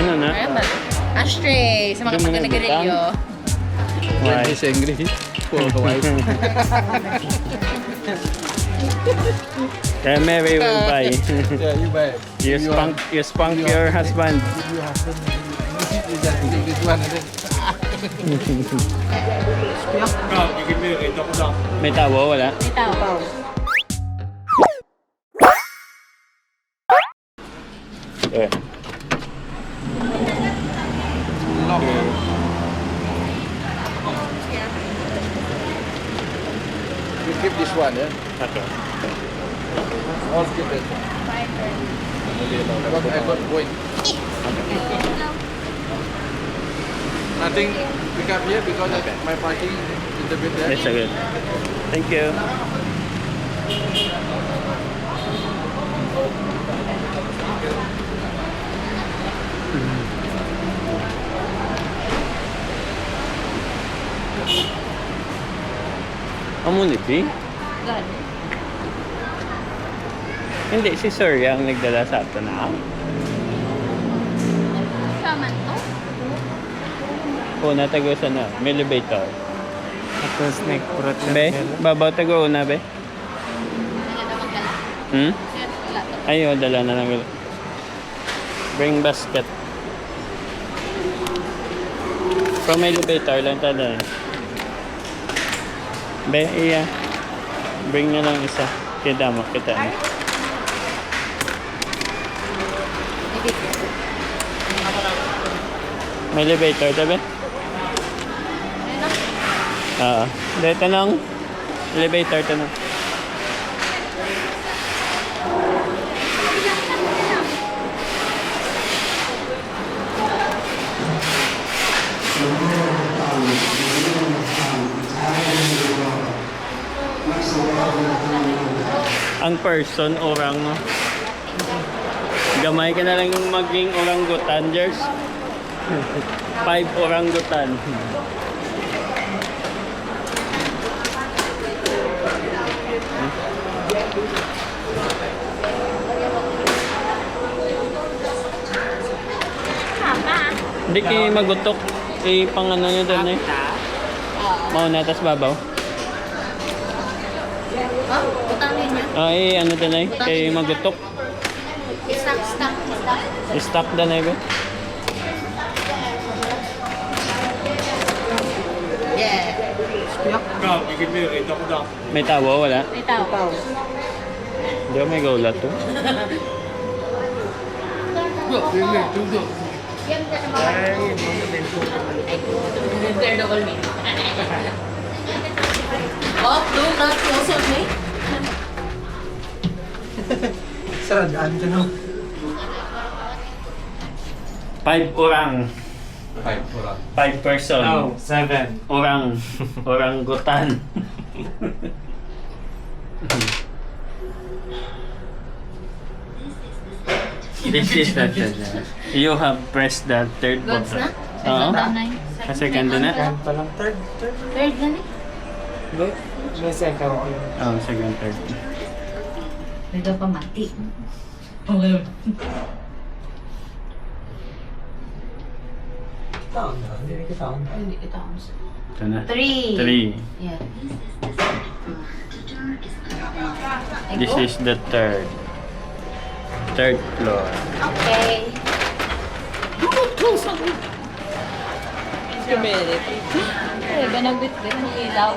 Ano na? Ashtray sa mga pagkanagirilyo. When he's angry, for the wife. Kaya Mary will buy. Yeah, you buy it. You spunk your husband. Give your husband. You just take this one and then. May tawo, wala? May tao. Eh. You keep this one, yeah? Okay. I'll keep it. Because I got point. Nothing pick up here because my parking is a bit there. It's okay. Thank you. Amunity? God. Hindi, si Sir ang nagdala sa ato na. Shaman to? Una, tago-sa na. May elevator. Tapos nagpurat Be, babaw tago-una, be. Naganda magdala. Hmm? Sir, wala to. Ayo, dala na lang. Bring basket. From elevator lang tada. Be, iya. Bring na lang isa. Kita mo, kita mo. May elevator, tabi? Oo. Dahil tanong. Elevator, tanong. Ang person, orang mo. Gamay ka na lang yung maging orangutan, Jers. 5 orangutan. Hindi kayo magutok. Pang ano nyo doon eh. Mauna, tas babaw. Oh, utangin niya. Ay, ano doon eh. Kayo magutok. Stuck. Stock doon eh, be. Yeah. May tawo, wala? May tao. Hindi ako may gawla to. Double me. Oh, no, not close on me. Saradaan ka no? 5 orang. 5 orang. 5 person. No, 7. Orang. Oranggutan. This is the you have pressed the third Gods button. na? Oo. Second na. Second na? Second pa lang. Third. Third na ni. Hindi. May second. Oh, second, third. Ito pa mati. Okay. Taon na. Hindi kita taon. Hindi kita on. Ito na. 3. 3. Yeah. This is the third. Third floor. Okay. Kumere. Eh, banagit-bit ng ilaw.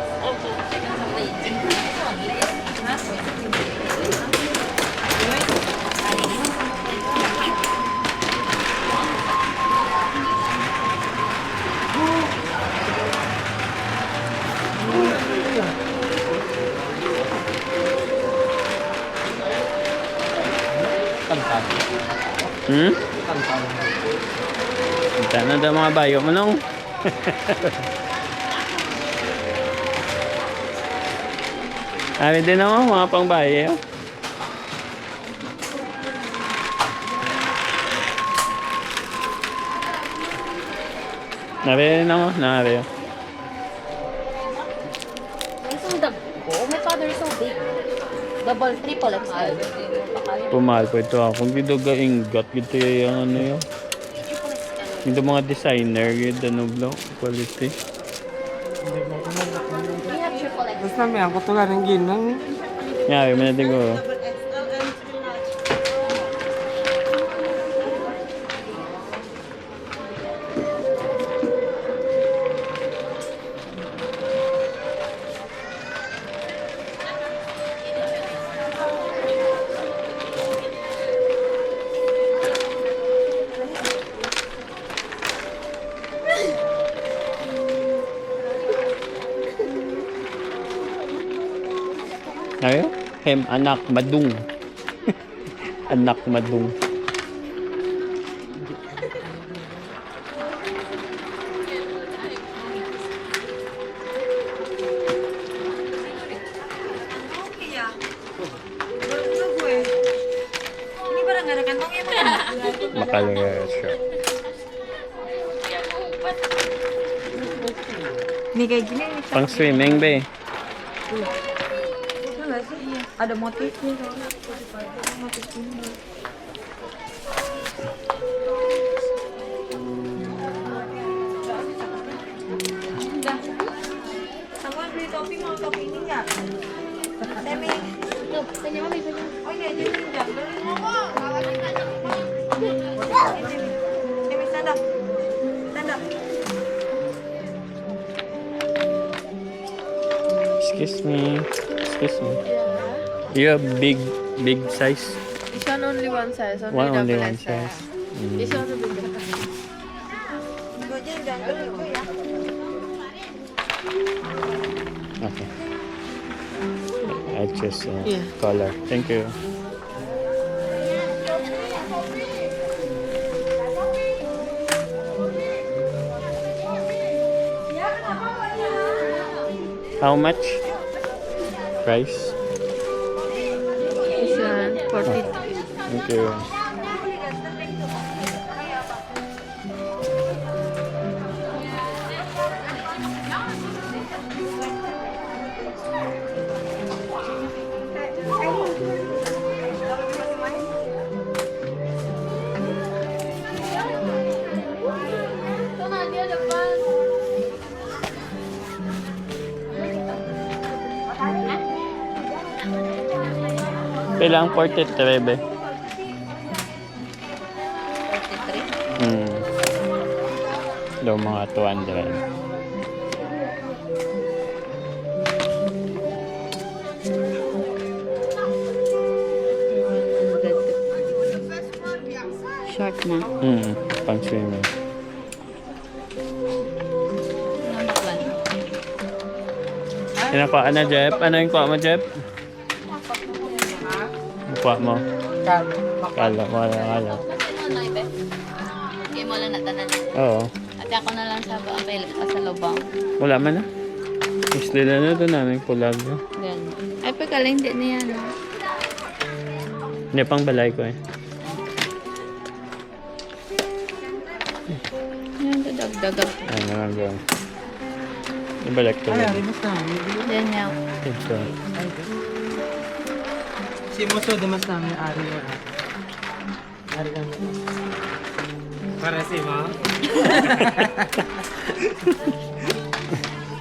Hmm? Kita na daw mga bayo mo nung. Ari din ako, mga pang bayo. Nari din ako, nari. Isang dagko. Oh my father is so big. Double, triple XL. Pumal po ito ako. Kung gido ga ingat, gito yung ano yun. Ito mga designer, yun, Danublo, quality. Hindi mo ito na. We have triple X. Basta may ako to lang ng ginang. Nga, may natin ko. Ayo, anak madung. Anak madung. Makalaya siya. Pang swimming be. Ada motifnya. Kamu beli topi, mau topi ini nggak? Semi. Tuh, kanya mami, kanya. Oh ini aja nih, jangan beli. Semi stand up. Stand up. Excuse me. Excuse me. You have big size. This one only one size, Only double one XL. size. This one bigger. Gue aja jangan beli itu ya. Okay. I choose color. Thank you. How much? Price? This one 40. Thank you. Ito na, dia depan. Kailangan 43 be. 43. Daw mga 200. Short na. Pang swimming. Ano pa? Ano, Jeff? Ano yung kuha mo, Jeff? Kuha mo. Kala mo, kala. Kasi mo na, ibe. Hindi mo lang natanan. Oo. At ako na lang sa apel sa lubang. Wala man na. Isli na doon namin pulag. Ganun. Ay, pagkala hindi niya, no? Hindi pang balay ko eh. Yan, dagdag. Ano nga gawin. Ibalik ko Ay, lang. ari mas namin. Yan niya. Ito. Si Moso, damas namin ari yun. Ari kami. Para si Ma.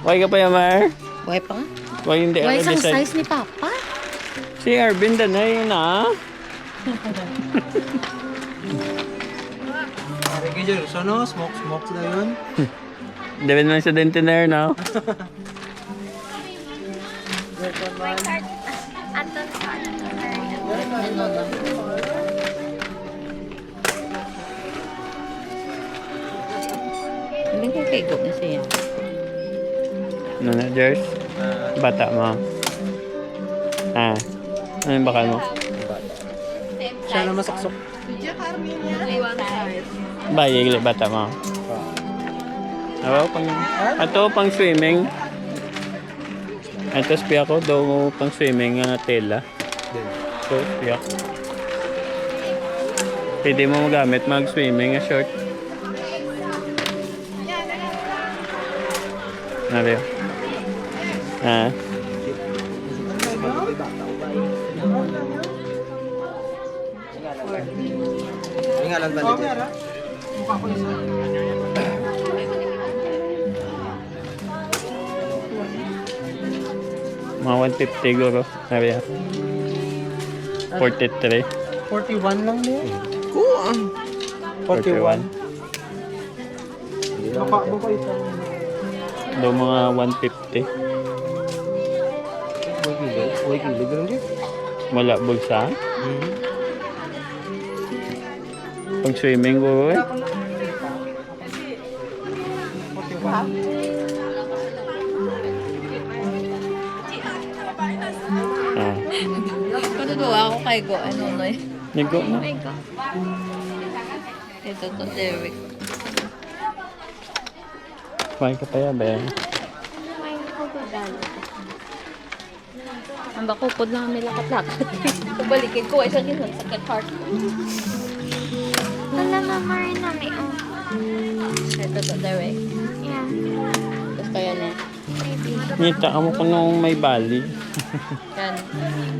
Why ka pa Yamar? Buhay pa nga. Why hindi Buhay ako isang decide? size ni Papa. Si Arvin na yun ah. Ari kayo dyan. So no, smoke na yun. David man sa dentiner na. Ano na? Hindi ko kay na siya. Ano na, Jers? Bata mo. Ah. Ano yung bakal mo? Siya na masaksok. Only one size. Bayig, bata mo. Ato, pang swimming. Ito, spiya ko. Daw pang swimming tela. So, spiya. Pwede mo magamit mag-swimming short. Ano yun? Ah. Ingalan ba dito? Mga 150 guro. Sabi yan. 43. 41 lang mo. Kuang. 41. Baka ba isa? Do mga 150. Uy, kilo ganun din. Wala bulsa. Pag swimming guro eh. Ah. Panuduwa ako kay Go. Ano no eh. Nigo na. Ito to, Derek. Kumain ka pa yan, be. Ang bakupod lang may lakat-lakat. Balikin ko, isa din sakit heart. Wala mama rin na may Ito to, direct. Yeah, Gusto yan eh. maybe. Ngita ka mo kung nung may bali. Yan.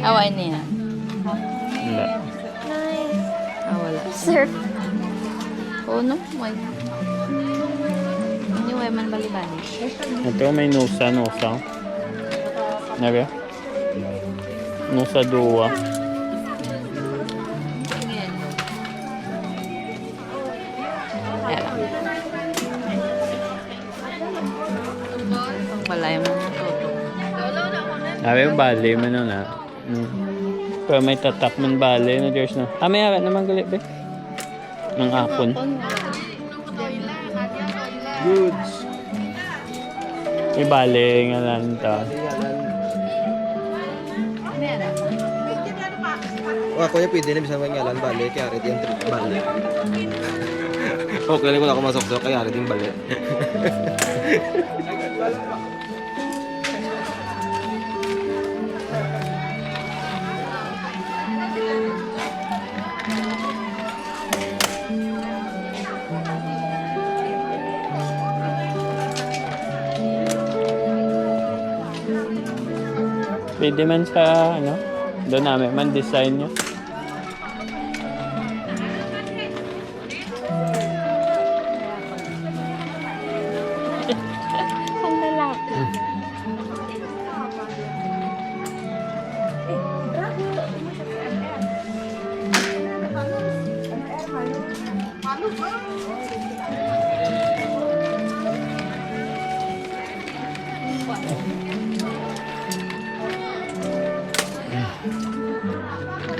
Away niya. Wala. Nice. Wala. Surf. Oo no? Why? Hindi why man bali-bali. Ito may nusa. Nabi? Nusa duwa. Yan. Yan lang. Balay mo na toto. Nabi, bali mo na. Pero may tatak man bali na there's no. May awet naman galit, be. Ng akon. Goods. May bali nga lang ito. Ako niya pwede na bisa ngalan bali kaya rin yung trip bali. Okay lang kung ako masok kaya rin yung bali. Pwede man sa, ano, doon namin man design nyo. Ang lalaki.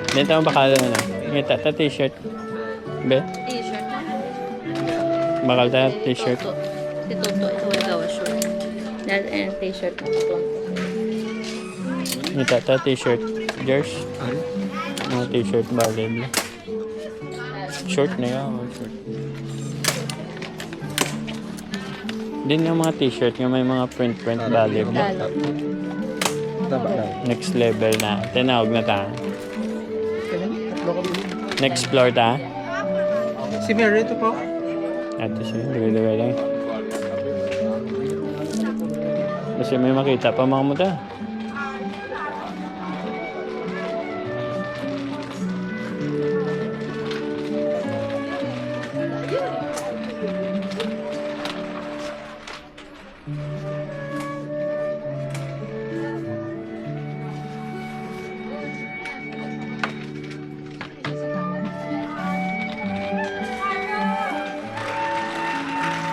Dito ang bakal na lang. Ngita, ta t-shirt. Be, T-shirt na. bakal ta t-shirt. Toto. Si Toto, ito ay gawa short. Dahil and t-shirt na ito. Ngita, ta t-shirt. Jers. Mga t-shirt bali. Short na yan. Short. Din yung mga t-shirt yung may mga print bali. Lalo. Taba lang. Next level na. Tinawag na ta. Next floor ta. Si Mary ito po. Ito siya. Dugay-dugay lang. Kasi may makita pa mga muta.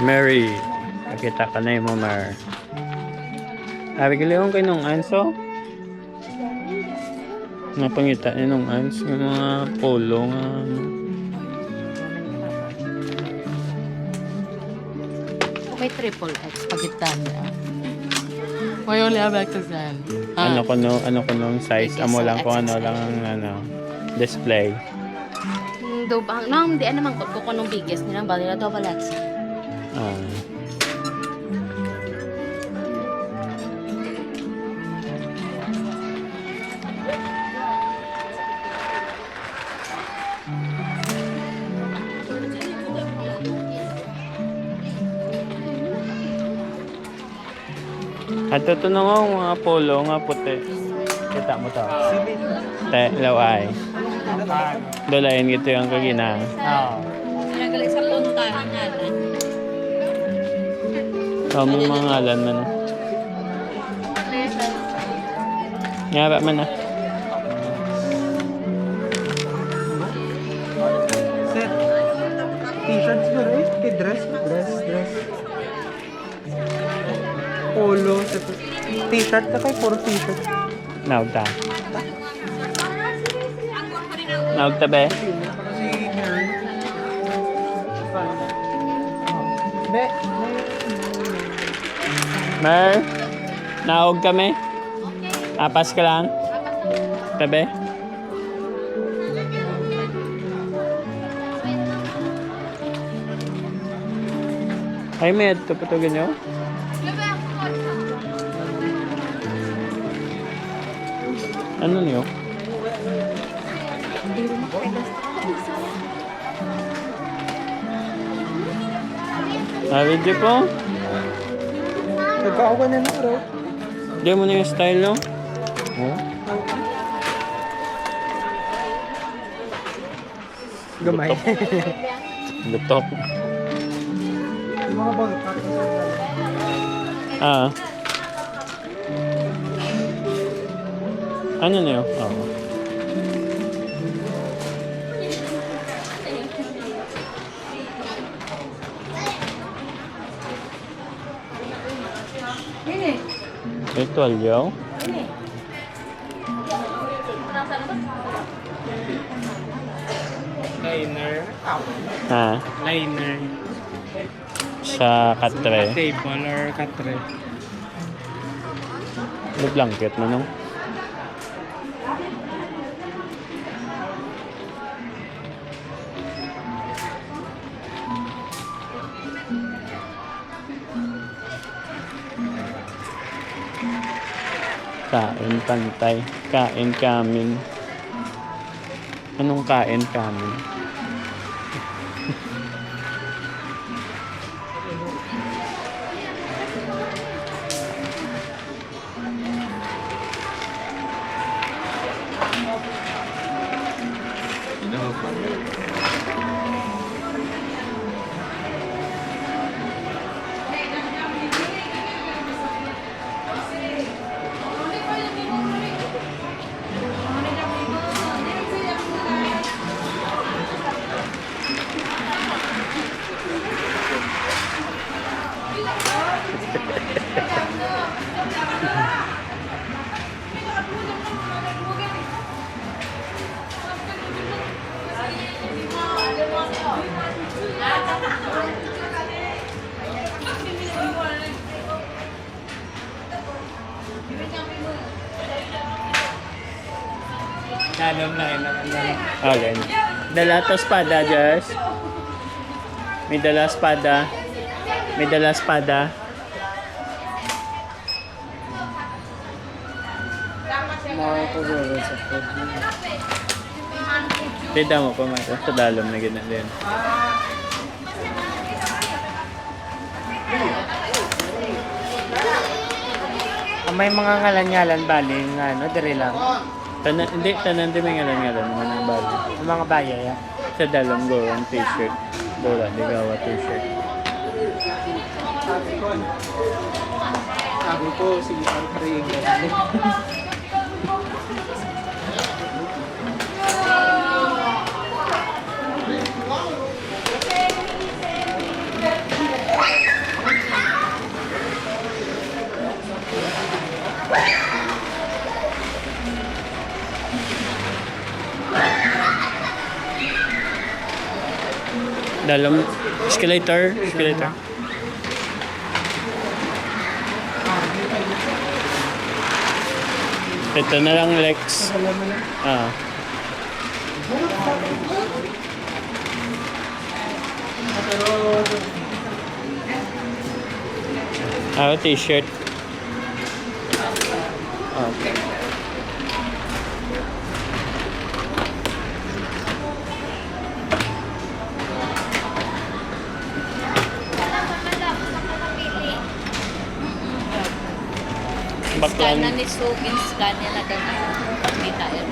Mary, nakita ka na yung Mar. Sabi ka lang kayo nung anso? Napangita niya nung ans, yung mga polo nga. Okay, triple X. Pagitan niya. Why only have XXL? Ano ko nung size? Amo lang kung ano lang ang display. Do bang nang di naman ko nung biggest nila bali na double X. Ah. At ito na nga mga polo nga puti. Kita mo to. Te, laway. Dolayan gito yung kagina. Oo. Pinagaling sa punta. pangalan. May mga ngalan man. Nga man na. Set. T-shirt siguro eh. Okay, dress. Polo. T-shirt na kayo, puro t-shirt. Naog ta. Naog ta be? Mer? Naog kami? Apas ka lang? Tabi? Ay, may ito pa ito ganyan? Ano niyo? Video po? Nagkakawa na araw. Hindi mo na yung style, no? Gamay. Lutok. Yung mga bago pa. Ah. Ano niyo? Oo. Ito alyaw? Liner. Ha? Liner. Sa katre. Table or katre. May blanket mo, no? Kain pantay. Kain kamin. Anong kain kamin? Dalam lang yun. Okay. Dala to espada, Jers. May dala espada. May dala espada. Mga pagawin sa food. Tida mo pa man. Sa dalom na ganun din. May mga ngalan-ngalan baling ano, dire lang. Hindi, tanan din may ngalan-ngalan. Mga nang bali. Yung mga baya ya. Sa dalom go, ang t-shirt. Dola, di gawa t-shirt. Sabi ko, sige ang karing. Dalom, escalator. Ito na lang, Lex. Ah. T-shirt. Okay. Scan na ni Sugin, scan niya na ganun. Kita yan.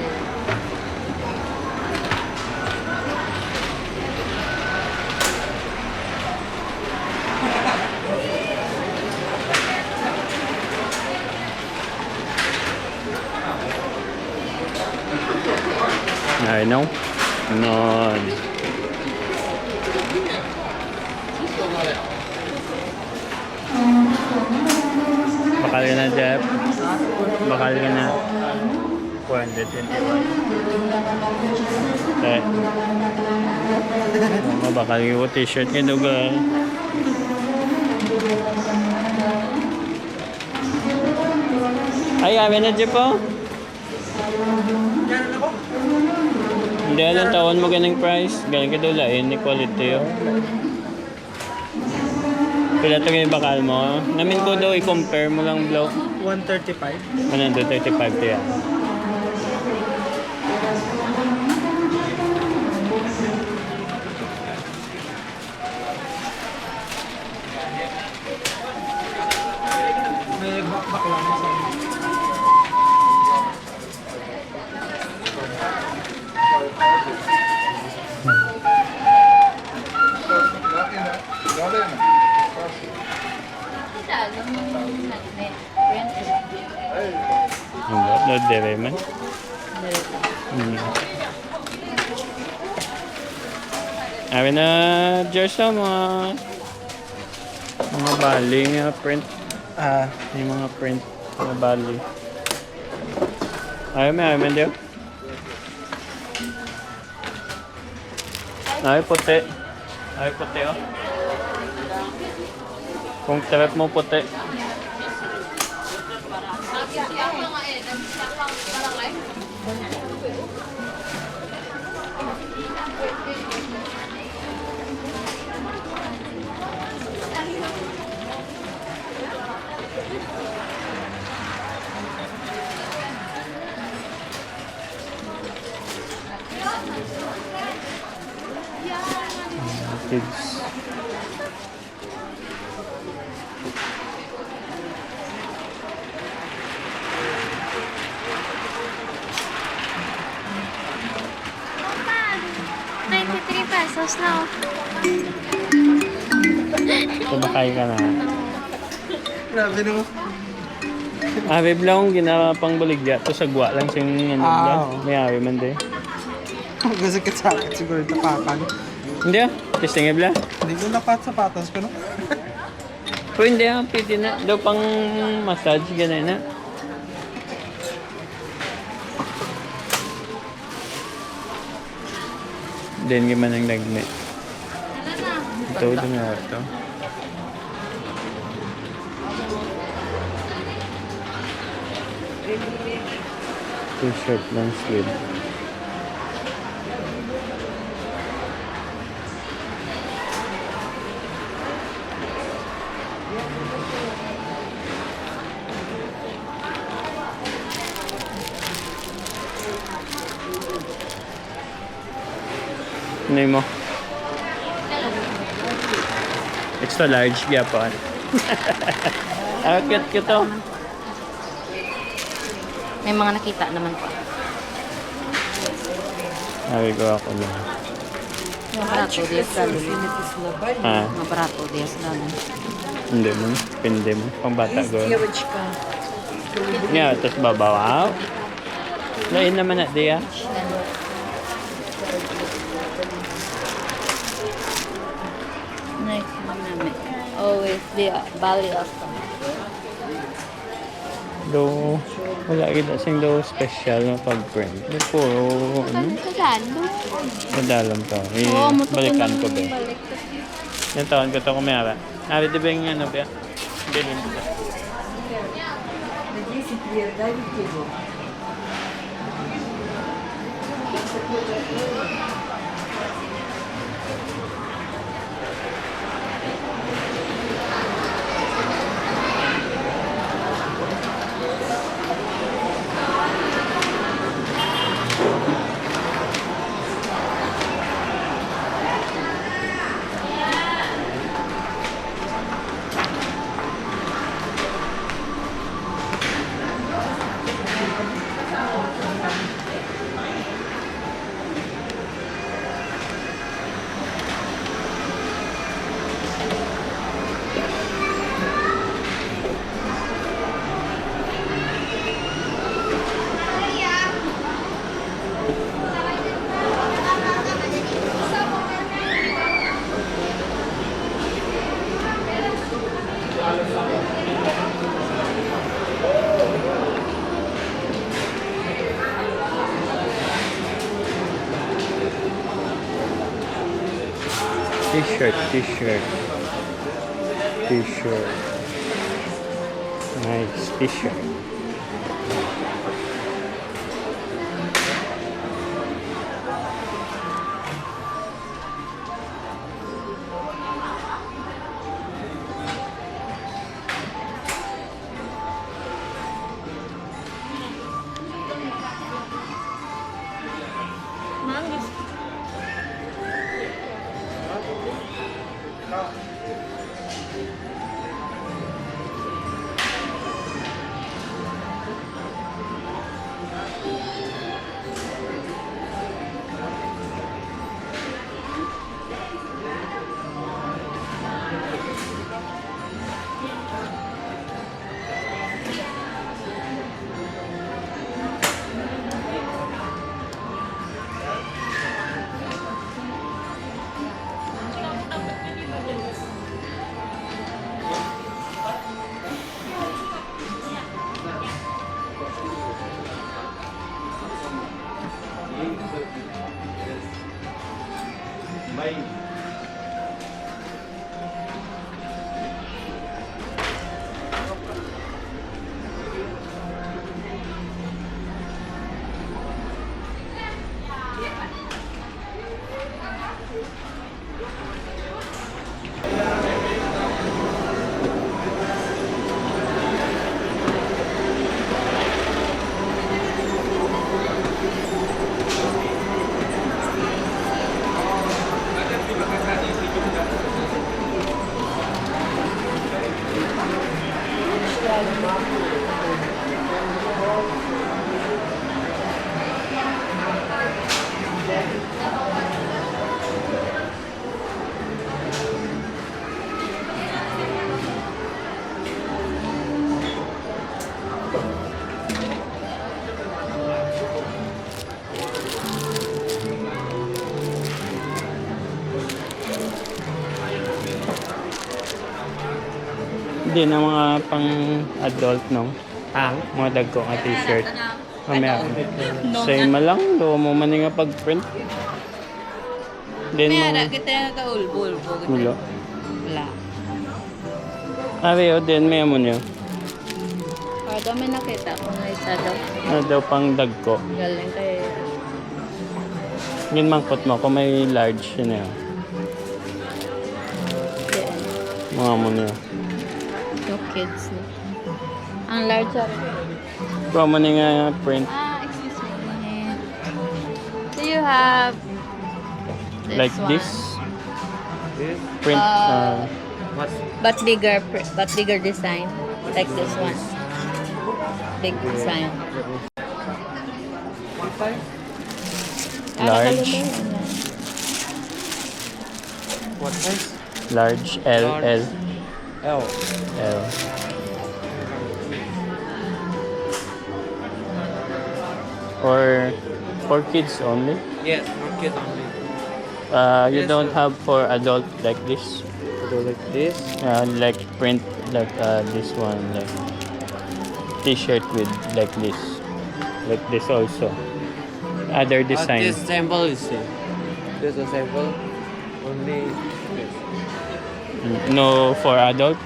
I know. Nun. Bakal ka na, Jeff. Bakal ka na. 421. Okay. Bakal yung t-shirt niya duga. Ay, amin na, Jeff, oh. Hindi, alam tawon mo ganang price. Galing ka doon lain, ni quality, oh. Pila ito yung bakal mo. Namin ko daw, i-compare mo lang, blow. 135. 135 to yan. May bakla na sa No, dere man. Awi na, Diyos mga bali nga print. Yung mga print na bali. Ayaw may diyo. Ay, puti. Ay, puti, oh. Kung trap mo puti. Kids. $93 na. Sumakay ka na. Grabe naman. Awi lang ginawa pang buligya. Ito sagwa lang siyang ano lang. oo. May awi man din. Kasi katsakit siguro ito papan. Hindi ah. Testing ebla. Hindi ko napat sapatos ko no. Pero hindi ah. Pwede na. Daw pang massage ganun na. Then gimana ang nagnet. Ito doon nga ito. T-shirt lang sleeve. Ano mo? Extra large gyapon. Ah, cute to. May mga nakita naman po. Sabi ko ako lang. Mga barato, dias lalo. Ah, Mga barato, dias lalo. hindi mo. Pindi mo. Pang bata ko. Nga, tapos babawaw. Lain naman na diya. Next namin. Always the Bali Asta. Do, wala kita sing do special na pag-print. Puro, ano? Madalam to. Balikan ko ba? Yung taon ko to kumiyara. Ari, di ba yung ano ba? Bilin ko. T-shirt, T-shirt. T-shirt. Nice T-shirt. Manggis. Hindi na mga pang adult, no? Mga dagko nga t-shirt. Mamaya. Same lang. Luwa mo man nga pag-print. Then Mayara, mo... kita yung kaulbo-ulbo. Mulo. Wala. Ari, o din, may amo niyo. Kada may nakita ko na isa daw. Ano daw pang dagko. Galing kayo. Yun mangkot mo kung may large yun yun. Mga amo niyo. No kids na. Ang large ako. Kuha mo nga print. Excuse me. Do you have this Like one? this. Print. But bigger design. Like this one. Big design. Large. What size? Large. L. L. L. L. Or for kids only? Yes, for kids only. You Yes, don't sir. have for adult like this? So like this. Like print like this one, like t-shirt with like this also. Other design. This sample is same. This is a sample. Only this. No for adult.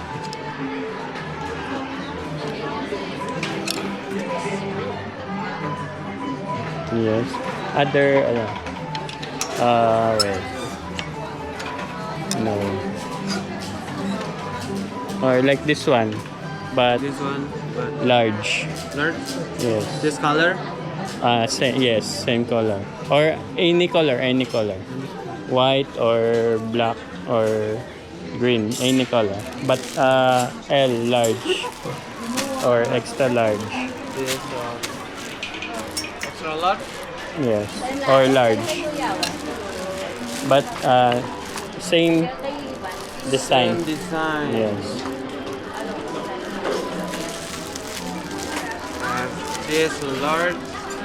Yes. Other wait. No. Or like this one, but This one, but large. large. Yes. This color. Yes, same color. Or any color. White or black or green, any color. But L, large. Or extra large. This extra large. Yes. Or large. But same design. Same design. Yes. This large,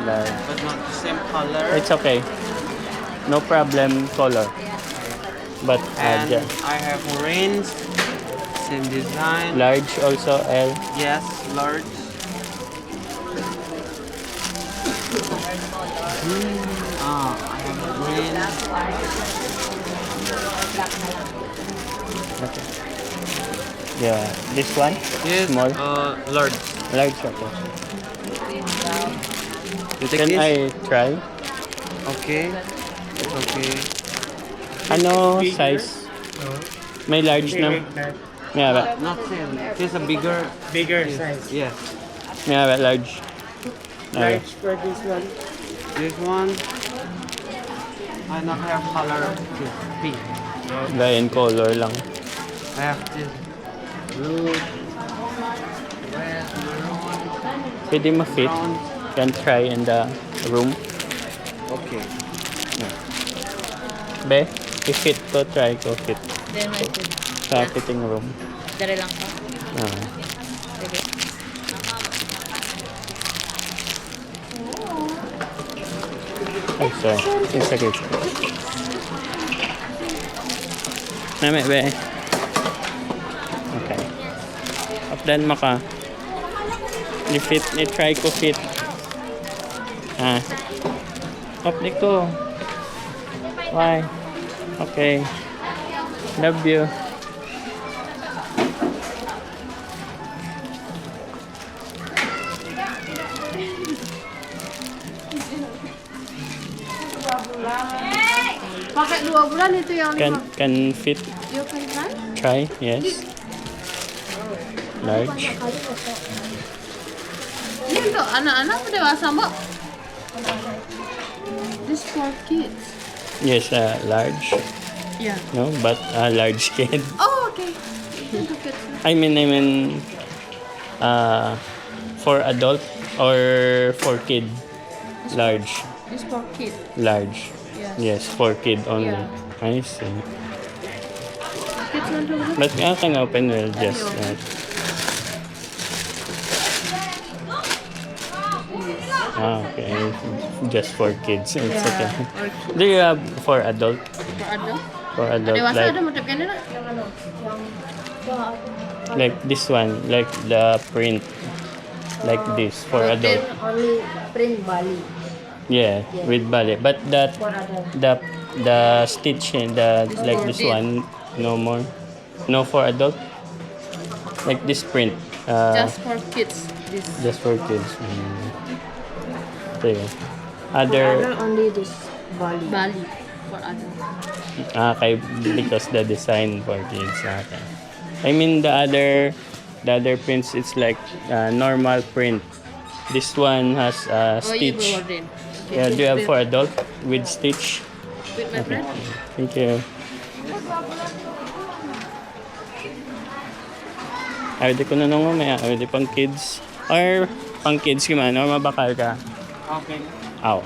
Large. but not the same color. It's okay. No problem color. But And yeah. I have orange. Same design. Large also L. Yes, large. I have green. Okay. Yeah, this one? Yes. Small? Large. Large, okay. You take Can this? I try? Okay. Okay. Ano size? May large na? May ba? Not same. This a bigger. Bigger size. Yes. May ba large? Okay. Large for this one. This one. I not have color. This pink. Gaya in color lang. I have this blue. Red. Pwede ma-fit. Brown. Can try in the room. Okay. Be, i-fit ko, try ko fit. Then I said, Sa fitting room. dali lang ko. Ah. Sige. Ay, sorry. Yung sakit. Nami, be. Okay. Updan mo ka. Ni-fit, ni-try ko fit. Ah. Up ni ko. Why? Okay. Love you. Pakai 2 bulan itu yang Can fit. You can try? Try, yes. Large. Ini untuk anak-anak atau dewasa, Mbak? This for kids. Yes, large. Yeah. No, but large kid. Oh, okay. Untuk kids. I mean, for adult or for kid? Large. This for kids. Large. Yes. Yes, for kid only. Yeah. I see. Kids want to But I can open well just okay. Just for kids. It's okay. Do you have for adult? For adult. For adult, Dewasa like, ada motif gini lah. like this one, like the print, like this for adult. only print Bali Yeah, with ballet. But that for adult. the stitch and the like this one, no more. No for adult. Like this print. Just for kids. This. Just for kids. Okay. Other Only this Bali. Bali. For adult. kay because the design for kids. Okay. I mean the other prints it's like normal print. This one has Oh, you stitch. go then. Yeah, do you have for adult with stitch? With my friend. Thank you. Ay, di ko na nung mamaya. Ay, di pang kids. Or pang kids gimana? Or mabakal ka? Okay. Aw.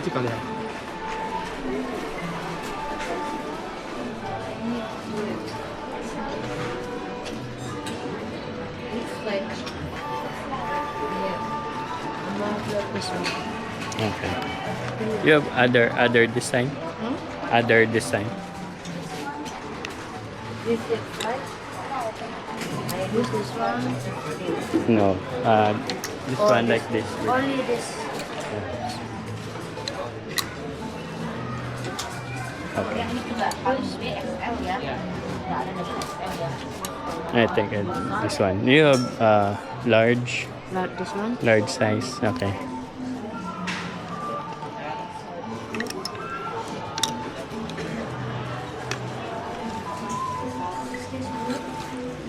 Itu kalian. Okay. You have other design? Other design? This is right. I use this one. No. This one like this. Only this. Okay. Ini juga harus BXL ya. Nggak ada dari XL ya. I think this one. You have large Not this one. large size. Okay.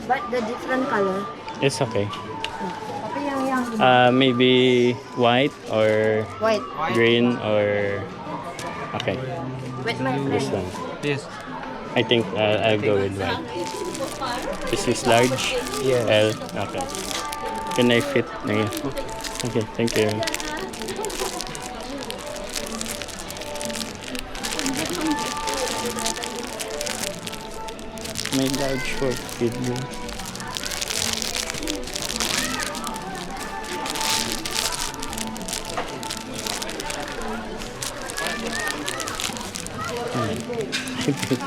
But the different color. It's okay. Tapi yang Maybe white or white. green or okay. With my This friend. one. This. I think I'll go with white. This is large. L. Okay. Can I fit? Yeah. Okay. Thank you. May large for kid mo.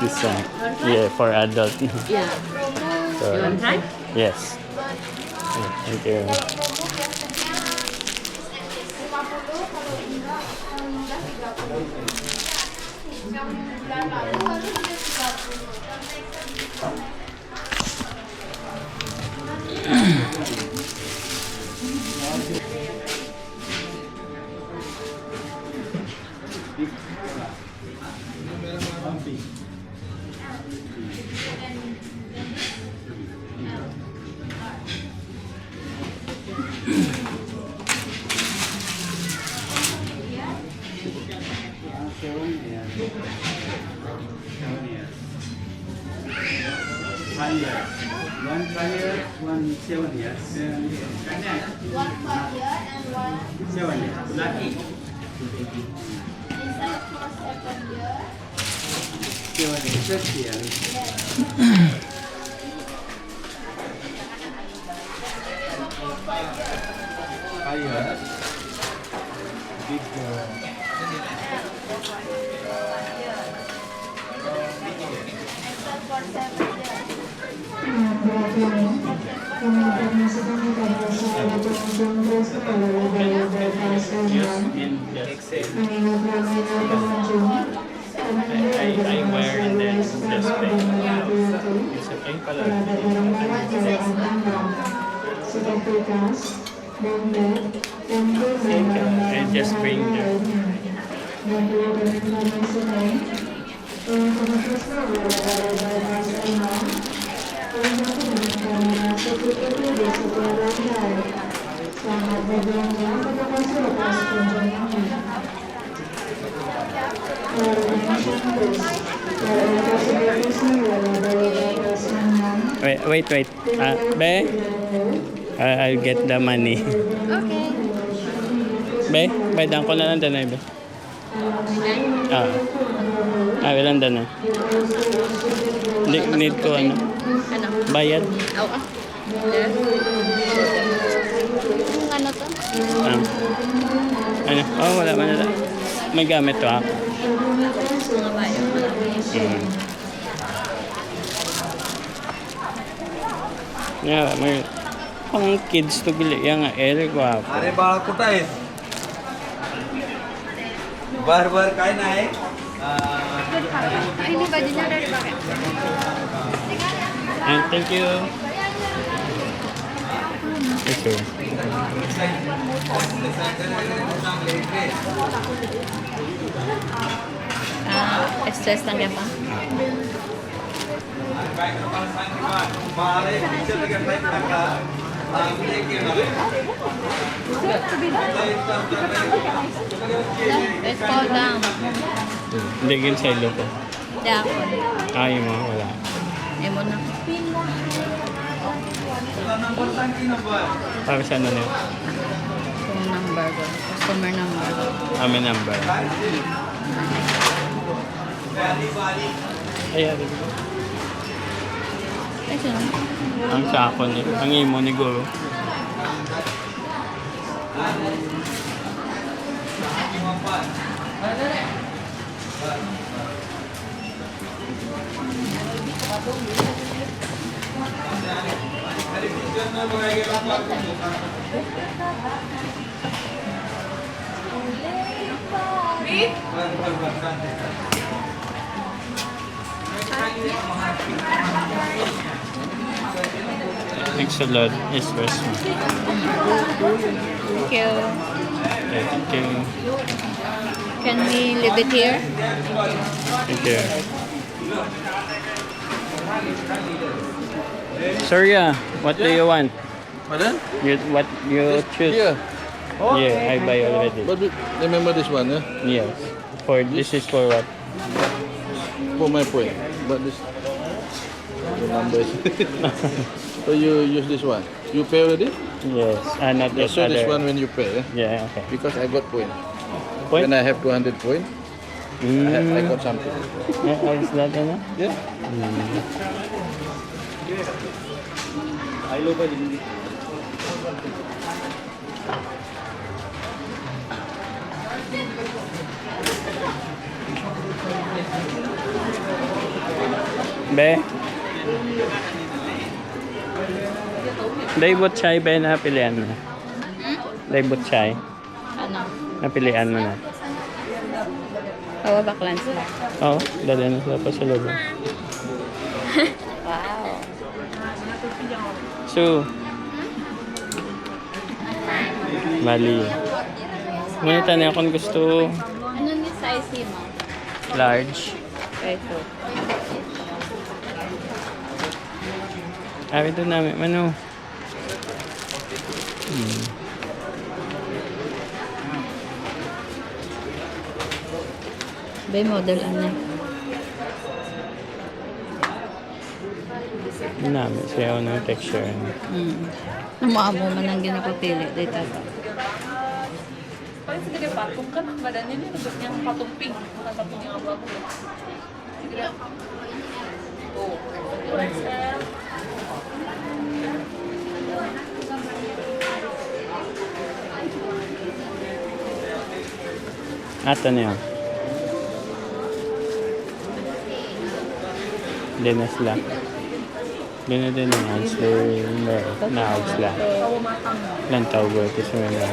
This one. Yeah, for adult. Yeah. So, You want to try? yes. Yeah, thank you. One 5 years, one 7 years. 1 5 year and 1 7 years. Lucky. inside for 7 year. 7 years. 6 years. Five years. Big Inside for 7 years. I wear in the space. It's okay pala. I just bring the wait. Be? I'll get the money. Okay. Be? Baydan ko na lang danay, be. Ilan danay? Need ko ano? Ano? Bayad? Oo. Yung ano to? Ano? Oh, wala man na. May gamit to ako. Mga bayo. Yeah, may pang kids to gili yang air gwapo. अरे बाळा कुठं आहेस बर काय नाही Ay, hindi ba din na rin bakit? And thank you. Yes, sir. Stress lang yan pa. Let's fall down. Hindi gil sa ilo ko. Dapon. Ay mo, wala. Emo na. Para sa ano niya? Phone number ko. Customer number ko. Amin number. Ay, ari ko. Ay, sino? Ang sako ni, ang imo ni Guru. Thanks a lot. Yes, first one. Thank you. Okay, thank you. Can we leave it here? Thank you. Surya, what do you want? Pardon? What you choose? Here. Yeah, I buy already. But remember this one, yeah? Yes. This is for what? For my point. But this the numbers. So you use this one. You pay already? Yes. Not You that show this other. one when you pay, Yeah, okay. because I got point. Point? When I have 200 point, I got something. Yeah, is that ano? Yeah. Be? Daibot chai be napilian mo na? Daibot chai. Ano? Napilian mo na. Oo, baklans lang. Oo, dali na sila pa sa loob. Wow. So, bali. Ngunit ano kung gusto Ano ni size mo? large. Ito. Sabi doon namin, ano? Bay model ano? Yun namin, siya ng texture. Namuamo man ang ginapapili dito. Paling segede patung kan badannya ini yang patung pink, bukan patung yang abu-abu. Segede. Tuh. XL. Ato na yun. Hindi na sila. Hindi na din ang answer na out sila. Lantaw ba ito sa mga.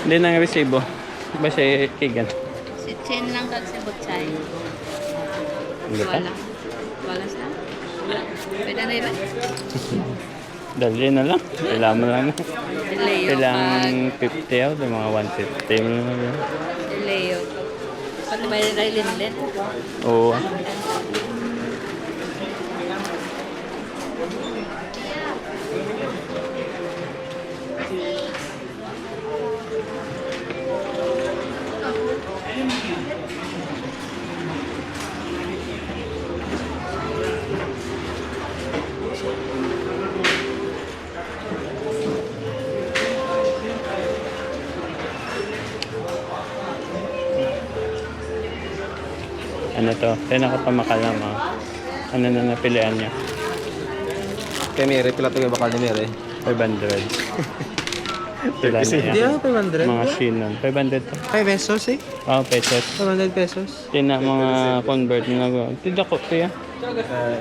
Hindi nang resibo. Basta kigan. Si Chen lang kag si Butchay. Hindi pa. Wala. Wala sa. Pwede na iba? Dali na lang. Kailangan mo lang. Leo Kailangan 50 o mga 150 mo lang. Leo. Pati ba yung Linlen? Oo. Ano to? Tayo nakapamakal na mga. Ano na napilian niya? Kay Mary, pila ito yung bakal ni Mary. 500. Pila na Hindi yan. 500. Mga Shinon. 500 to. 5 pesos eh. Oh, pesos. 500 pesos. Tina mga convert na go. Tidako to ya.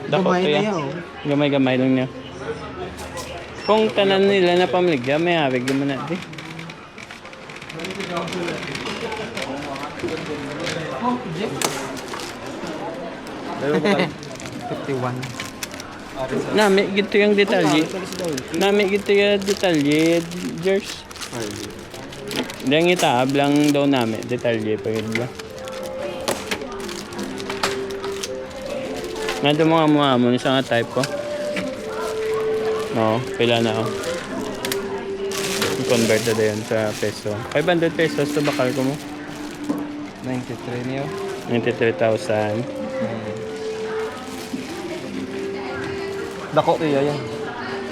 Dako Gamay to na ya. yan. Gamay-gamay lang niya. Kung tanan nila na pamaligya, may hawig naman na di. Dalawa bakal. 51. Nami, gito yung detalye. Nami, gito yung detalye. Jers. Hindi ang itaab lang daw namin. Detalye pa yun ba? Nado mga mga mo. Isa nga type ko. Oo, pila na ako. I-convert na yun sa peso. 500 pesos sa bakal ko mo. 93 niyo. 93,000. Dako kayo yan.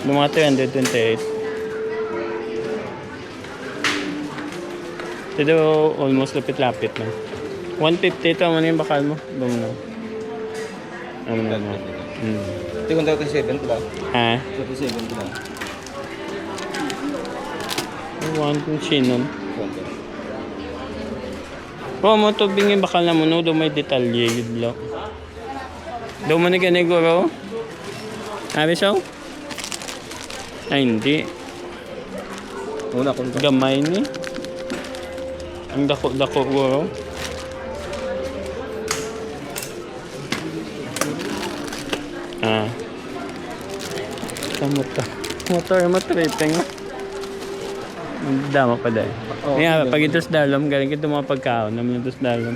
Yung mga 328. Ito almost lapit-lapit na. 150 ito. Ano yung bakal mo? Doon na. Ano na mo? Ito kung 37 ko lang. Ha? 37 ko lang. One kung sinon. Oh, mo to bingin bakal na mo no. Doon may detalye. Yun lang. Doon mo na ganiguro. Sabi so? Ay, hindi. Una kung Gamay ni. Ang dako-dako guro. Ah. Motor mo tripping. Dama pa dahil. Oo, Kaya hindi. pag itos dalom, galing ito mga pagkaon naman itos dalom.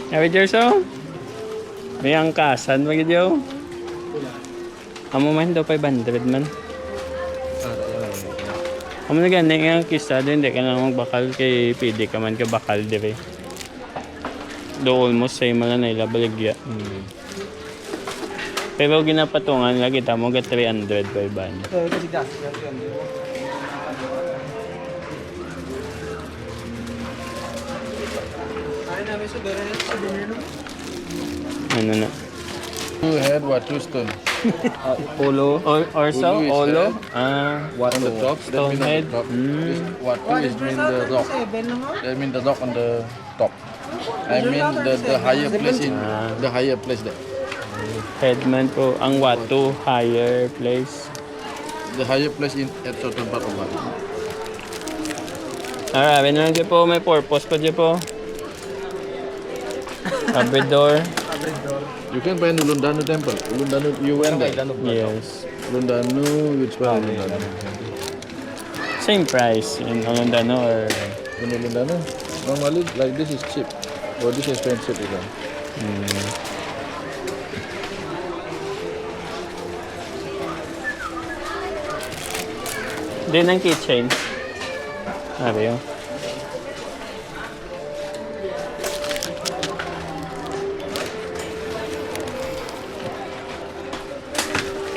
Sabi Jerso? May angkasan, magigyaw? Amo man daw 500 man. Kung na ganda nga kisa, hindi ka lang magbakal kay PD ka man ka bakal dire. Do almost same man na ila baligya. Pero ginapatungan lagi tamo ga 300 per ban. Kasi gas. Ano na? You had what, 2 stone? Olo or so? Ulu is Olo? On the top, that means on Stonehead. the top. This, what is mean the rock. That mean the rock on the top. I mean the higher place in the higher place there. Headman po. Ang Watu, higher place. The higher place in at certain part of Bali. Alright, na dyan po. May purpose pa dyan po. Abridor. You can find Ulundanu temple. Ulundanu, you went there. Yes. Ulundanu, which one? Ulundanu. Same price in Olondano or... In Ulundanu, normally like this is cheap. Or this is expensive again. Din ang keychain. Sabi yun.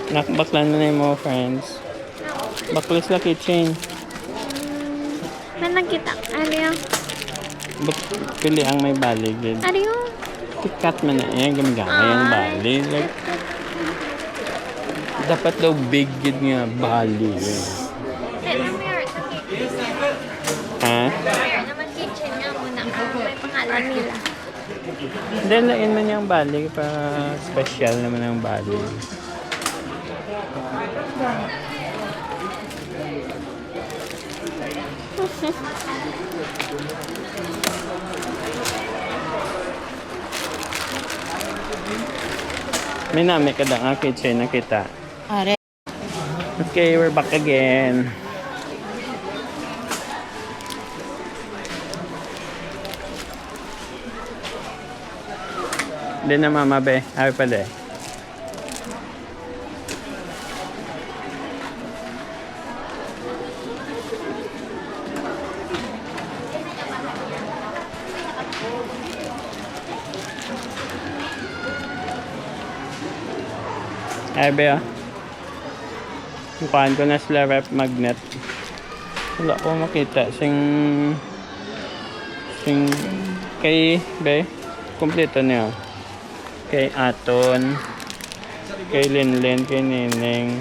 Nakbaklan na yung mga friends. Baklis la keychain. May nakita. Ano yung? Pili ang may balig. Ano yung? Tikat man na yan. Gamgamay ang balig. Like, dapat daw big gid nga balig. Pero meron na kitchen. Ha? Meron naman kitchen niya muna. May pangalan nila. Hindi, lain man yung balig para special naman ang balig. May nami ka da nga kitchen na kita. Are. Okay, we're back again. Hindi na mama be. Ay pala eh. Ay be ah. Mukhaan ko na sila rep magnet. Wala ko makita. Sing kay be. Kompleto niya. Kay Aton. Kay Linlin. Kay Nineng.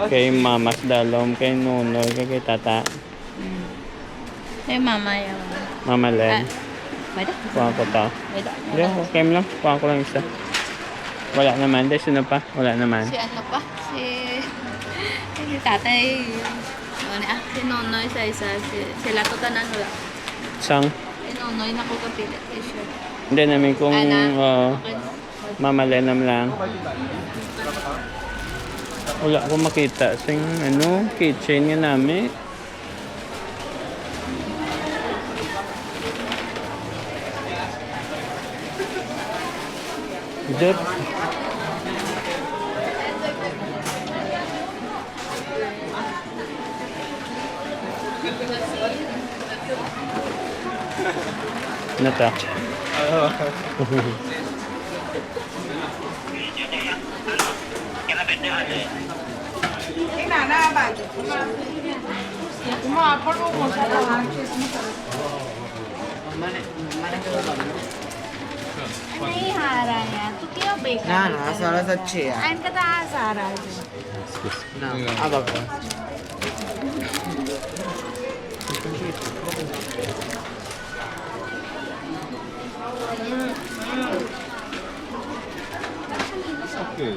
Kay Mamas Dalom. Kay Nunoy. Kay Tata. Hey, mama yung... Mama Len. May da? Kuha ko to. May da? Hindi, okay mo lang. Kuha ko lang isa. Wala naman. Dahil sino pa? Wala naman. Si ano pa? Si tatay. Si Nonoy sa isa. Sila to tanan wala. Sang? Si Nonoy na ko kapilit. T-shirt. Hindi namin kung Okay. Mama Len naman lang. Wala ko makita. Sing ano, keychain nga namin. Dep. Nata. नहीं हारा है तू क्यों बेकार ना ना सारा सच्चे है आइन का तो आज आ रहा है ना अब आपका Keychain.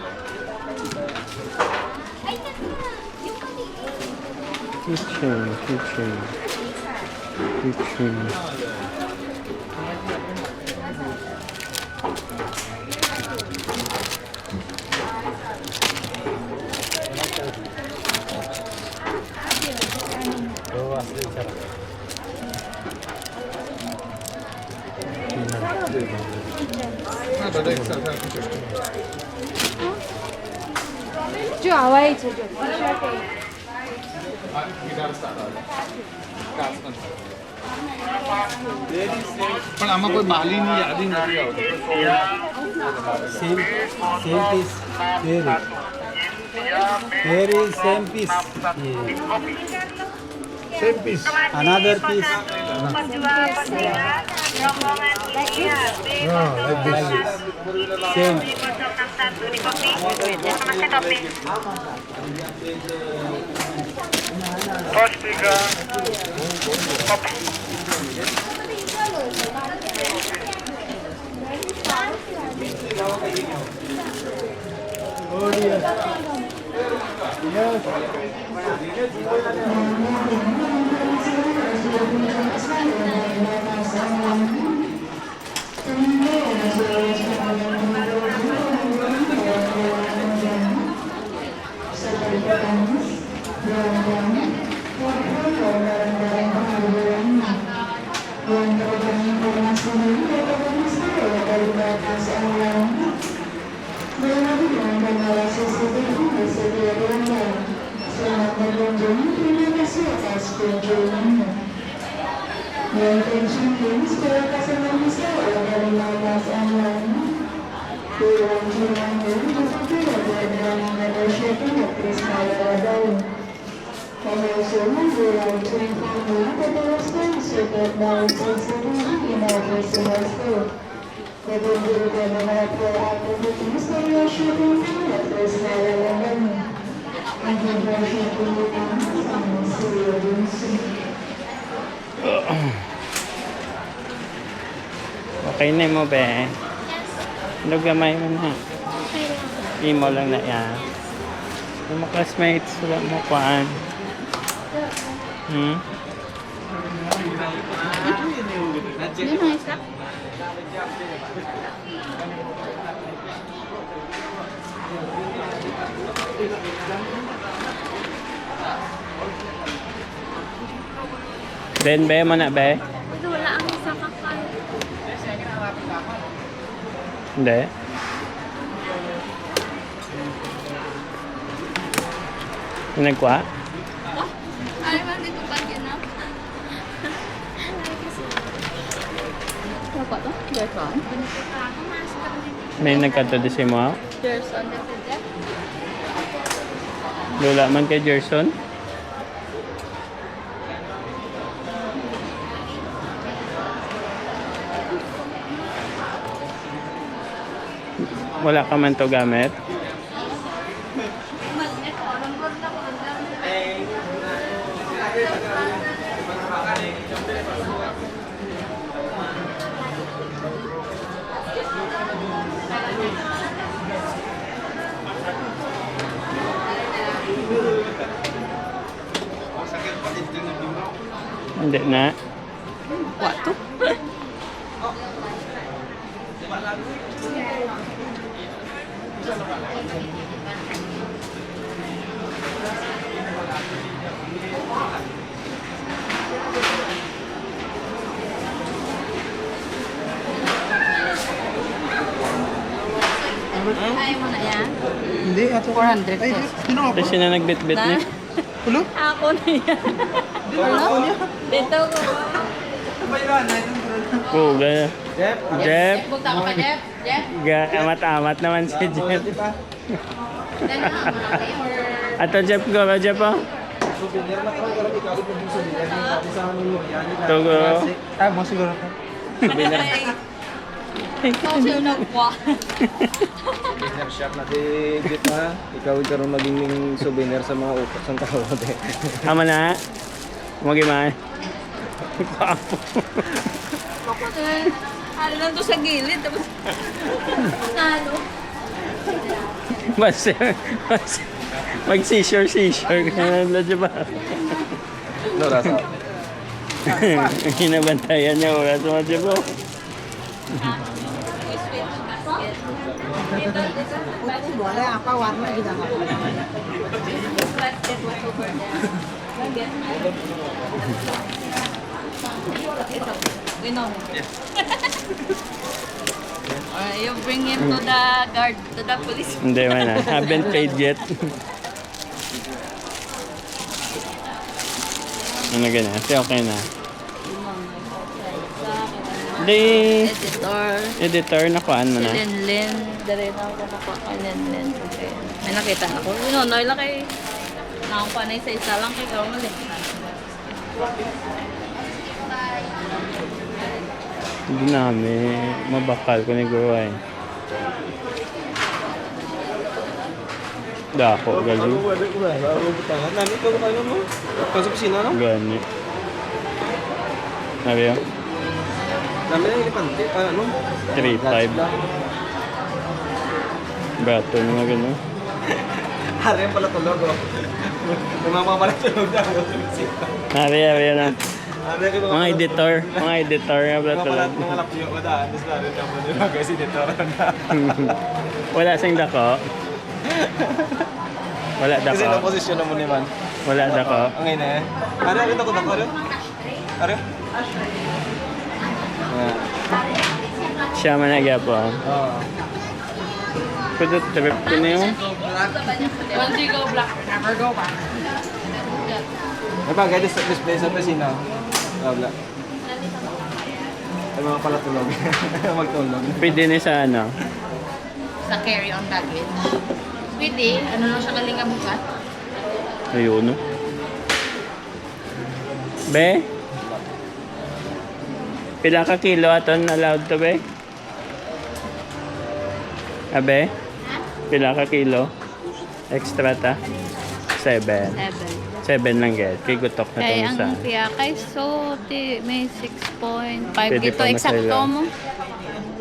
जो हवाई छे जो टी-शर्ट है પણ આમાં કોઈ બાલીની યાદી નથી આવતી. Same piece. Here is same piece. Same piece. Another piece. Like this. Same. Oh dear. Okay na mo, be. Lugamay mo na. Imo lang na yan. Yung mga classmates, wala mo kuhaan. Yun ang isa. Then, be mo na, be? Ito wala ang isa kakay. Hindi. Yung nagkuha? Ay, bakit ko pa ginap? Ano pa to? Gerson? May nagkatodisi mo? Gerson, that's it. Lula man kay Gerson? Wala ka man to gamit? Hindi na. Wato? Ayaw mo na yan? Hindi, ato. 400 pesos. Ito siya na nagbit-bit na. Ako na yan. Dito ko. Oo, gano'n. Jeff. Punta ko pa, Jeff. Jeff. Amat-amat naman si Jeff. Dali na, malaki or... Ato Jeff ko, Jeff po. Togo. Ah, mo siguro. Ikaw siya nagwa. Souvenir shop na di ha. Ikaw karon maging souvenir sa mga utak sa tao de. Tama na. Magiman. Ano lang to sa gilid. Tapos... Ano? Mas mag-seashore ka na dyan ba? No rasa. Hinabantayan niya oras mo dyan po. We know. You bring him to the guard, to the police. Hindi man na. Haven't paid yet. Ano ganyan? Kasi okay na. Di, editor na kuhaan mo na. Si Linlin. Dari na ako nakuha kay Linlin. Okay. May nakita na ko. Noy lang kay... Nakakuha na isa-isa lang kay Kamal eh. Hindi namin mabakal ko ni Guruay. Dako, galing. Nani ko ano mo? Pasok sino no? Gani. Sabi yun? Nami na ilipante. Ano? 3.5. Bato mga gano'n. Hari yung pala tulog oh. Yung mga pala tulog na. Hari na. Hari ko Mga editor nga pala tulad. mga lapyo ko daan. Tapos lalo na mo nila guys, editor na. Wala sing dako. Wala Kasi dako. na-posisyon na mo naman. Wala dako. Ang ina eh. Hari, rin ako dako rin. Hari? Siya man nagyapon. Oo. Pwede trip ko na yun. Once you go black, never go back. May bagay, display sa pisina. Wala. Ay mga pala tulog. Magtulog. Pwede na sa ano. Sa carry-on baggage. Pwede. Ano lang siya galing bukat? Ayun no. Be? Pila ka kilo aton allowed to be? Abe? Pila ka kilo? Extra ta? 7. 7 lang get. Kay gutok na Kaya itong isa. ang piyakay, so may 6.5 Pwede gito pa eksakto masaya. mo.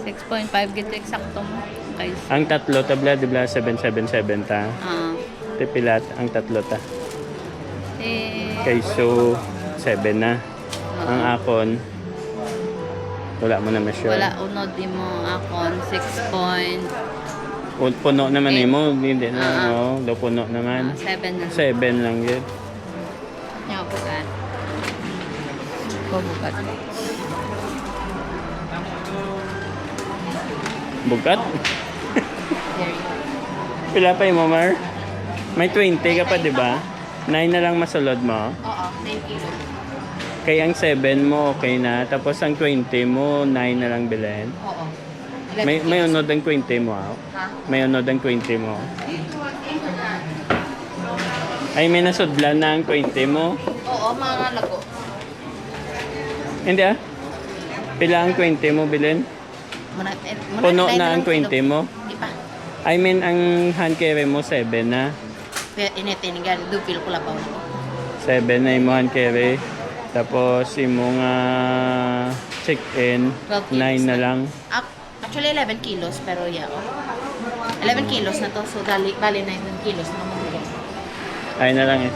6.5 gito eksakto mo. Okay. Ang tatlo tabla, di ba 777 ta? Tipilat ang tatlo ta. Kay so 7 na. Ang akon, wala mo na ma-sure. Wala unod mo akon 6. Puno naman mo, hindi na. Oh, daw puno naman. 7 na. 7 lang yun. Yung bukat. Bukat. Bugat? Pila pa yung Mar? May 20 ka pa, di ba? 9 na lang masulod mo. Oo, 10 kilo. Kaya ang 7 mo, okay na. Tapos ang 20 mo, 9 na lang bilhin. Oo. May unod ang 20 mo, ah. May unod ang 20 mo. Ay, may nasudlan na ang 20 mo. Oo, mga lago. Hindi ah. Pila ang 20 mo bilhin? Puno na ang 20 mo. Di pa. I mean, ang hand carry mo, 7 na. Initinigan, dupil ko labaw na. 7 na yung hand carry. Tapos, imong check-in, 9 na lang. Actually, 11 kilos, pero yeah. 11 kilos na to, so bali 9 kilos na mamuli. Ay na lang eh.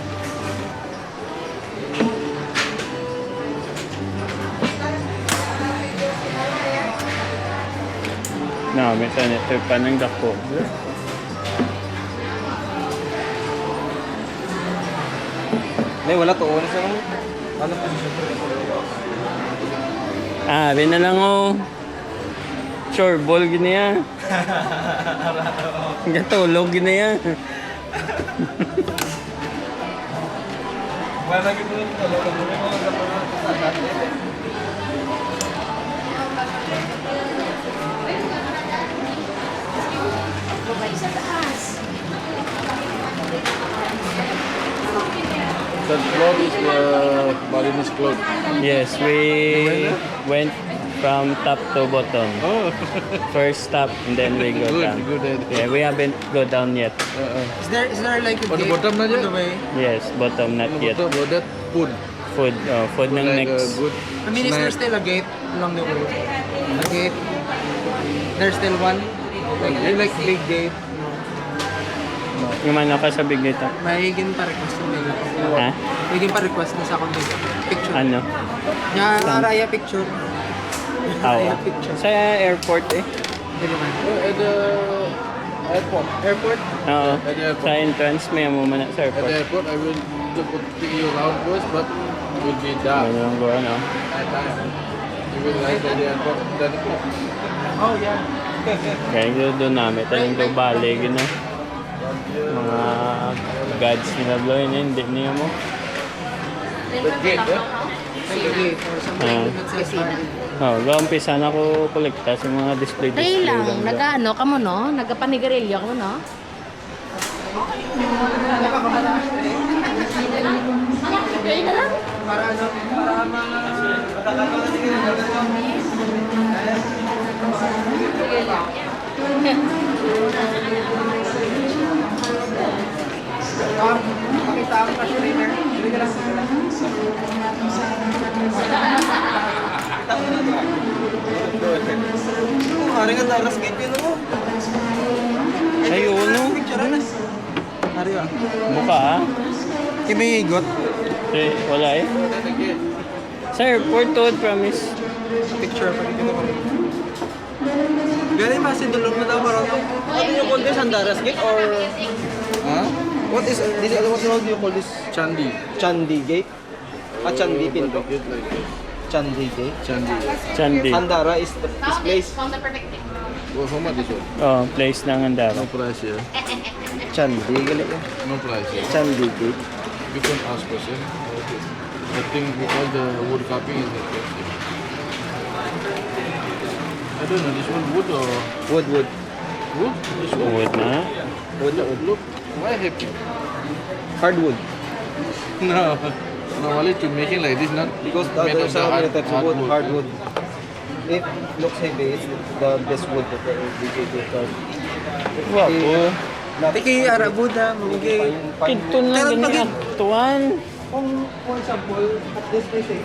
No, may sanito pa ng dako. May wala to. Ano sa ano pa? Rin na lang oh. Sure ball gini ya. Gatulog gini ya. Wala gitu tulog. That cloth is Balinese cloth. Yes, we went from top to bottom. Oh, First stop and then we go good, down. good idea. Yeah, we haven't go down yet. Is there like a On the gate bottom na on dyan? the way? Yes, bottom not yet. Bottom, that food. Food, food ng Like next. good I mean, is there snack. still a gate along the way? A gate? There's still one? Like big gate? Yung ano ka sa big dito? Mahigin pa request na nila. Ha? Mahigin pa request na sa akong dito. Picture. Ano? Yan, Araya picture. Araya picture. Sa airport eh. Dili man. At the airport. Airport? Oo. At the airport. Sa entrance, may mo muna sa At the airport. airport, I will take you around first, but it will be dark. Ano lang go, ano? At time. You will arrive at the airport, then Oh, yeah. Kaya doon namin. Talang daw bali, gina. Mga gods nila blow yun, hindi niya mo. Umpisa na ako kolekta sa mga display. Dahil lang, nag-ano ka mo, no? Nagpanigarilyo ko, no? Kaya na lang. Hari nga tayo, last game yun mo. Ayun, no? Picture na. Hari ah. Mukha, ha? Kimigot. Wala eh. Sir, Porto, promise. Picture pa dito ko. Galing ba si Dulong na daw parang ano yung call this Andaras gate or Huh? what is this what do you call this Chandi. Chandi gate? Chandi pin. Like this. Chandi gate. Chandi. Chandi. Andara is place. Found the perfect thing. Well, how much is it? Oh, place ng Andara. No price here. Chandi galing. No price here. Chandi gate. You can ask person. The thing with all the wood carving is expensive. I don't know, this one wood or Wood. wood? This one? Wood na. Wood. Look, why happy? Hardwood. No. Normally to make it like this, not Because made there's of so the many types of wood. hardwood. Hardwood. It looks heavy. It's the best wood that we can carve. Wapo. Tiki Arabud na mamigay. Kito na ganyan. Tuwan. Kung for example, at this place eh.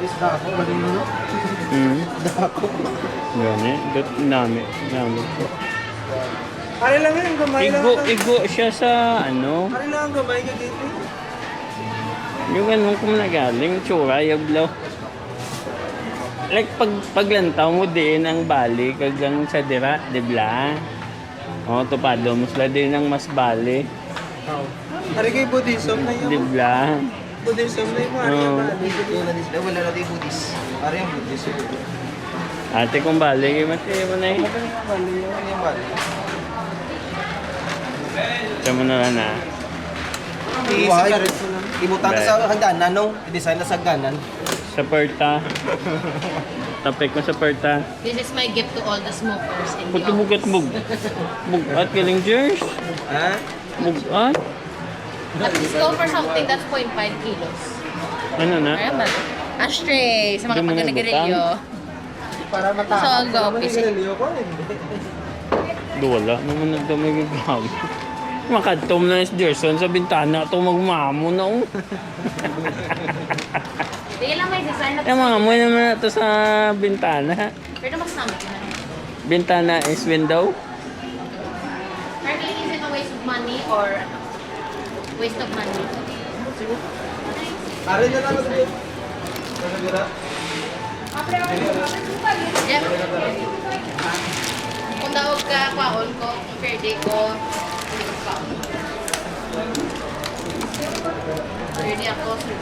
Is dako ba din no? Dako. Ganyan. Nami. Po. Pare lang yan, gamay lang. Igo siya sa ano. Pare lang ang gamay ka dito. Yung ganun kung nagaling. Tsura, yablaw. Like paglantaw mo din ang bali. Kaglang sa dira. Dibla. O, tupado mo sila din ang mas bali. Pare kay Buddhism na yun. Dibla. Buddhism na yung pare Oo. yan. Wala natin Buddhist. Pare yung Buddhism. Ate kung bali. Mati mo na eh. Bali yung bali. Siya mo na lang na. Ibutan ka sa hagdanan, no? I-design na sa hagdanan. Sa Perta. Tapik mo sa Perta. This is my gift to all the smokers in the Puti bugat bugat galing Jers. Ha? Bugat. At least go for something that's 0.5 kilos. Ano na? Kaya ba? Ashtray, sa mga Hindi mo na pagkanigarilyo. Para matapos. So, I'll go. Nagagarilyo ko, hindi. Wala naman nagdamay gagawin. Makadtom na si Gerson sa bintana ito magmamo na oh. Hindi lang may design na. Mamo naman ito sa bintana. Pero mas namin. Bintana is window. Pero is it a waste of money or ano? Waste of money? Pare na lang ito. Nagagara. Yep. Kung daog ka, kwaon ko, kung fair day ko, hindi ko kwaon. Fair day ako, sir.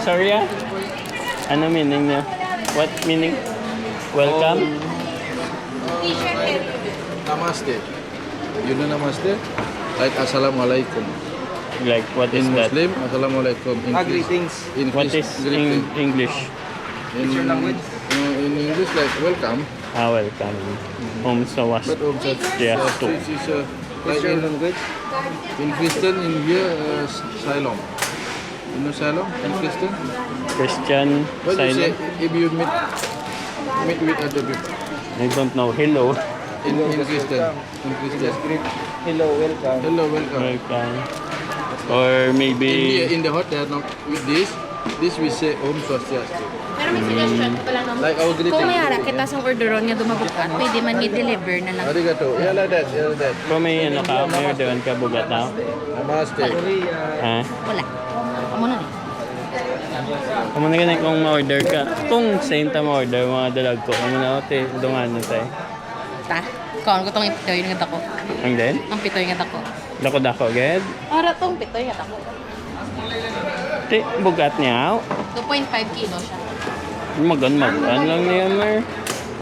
Sorry ah. Ano meaning niya? What meaning? Welcome? Namaste. You know namaste? Like assalamualaikum. Like what is In that? Muslim, assalamualaikum. In Greetings. In What is greeting. English? In your language? In English, like welcome. Welcome. So was. But also, Yeah, so two. it is What's like your language? in Christian in here, Shalom. You know Shalom in Christian? Christian What do you say silent. if you meet with other people? I don't know. Hello. In Christian. In Christian. Hello, welcome. Hello, welcome. Welcome. Or maybe In the hotel, no, with this, This we say Om Swastiastu. Pero may suggestion ko lang naman. Like our greeting. Kung may ara kita sa orderon nga dumabukat, pwede man i-deliver na lang. Arigato. Yeah, like that. Yeah, like that. Kung may ano ka, may orderan ka bugat na. Namaste. Ha? Wala. Amo na ni. Kung na ganun kung ma-order ka, kung same time order mga dalag ko, kung na ote, dungan na tayo. Ta. Kaon ko tong pitoy nga dako. Ang din? Ang pitoy nga dako. Dako-dako, ged? Ara tong pitoy nga dako. Ti, bugat niya. 2.5 kilo siya. Magan lang niya, Mer.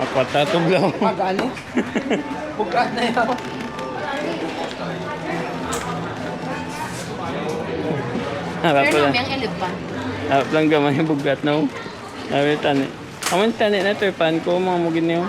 Ako tatuglaw. Pag-ano? Bukat na yun. Harap Pero lang. namin ang elephant. Harap lang gamay yung bugat, no? Sabi tani. Aman tani na ito, pan ko, mga mugin niyo.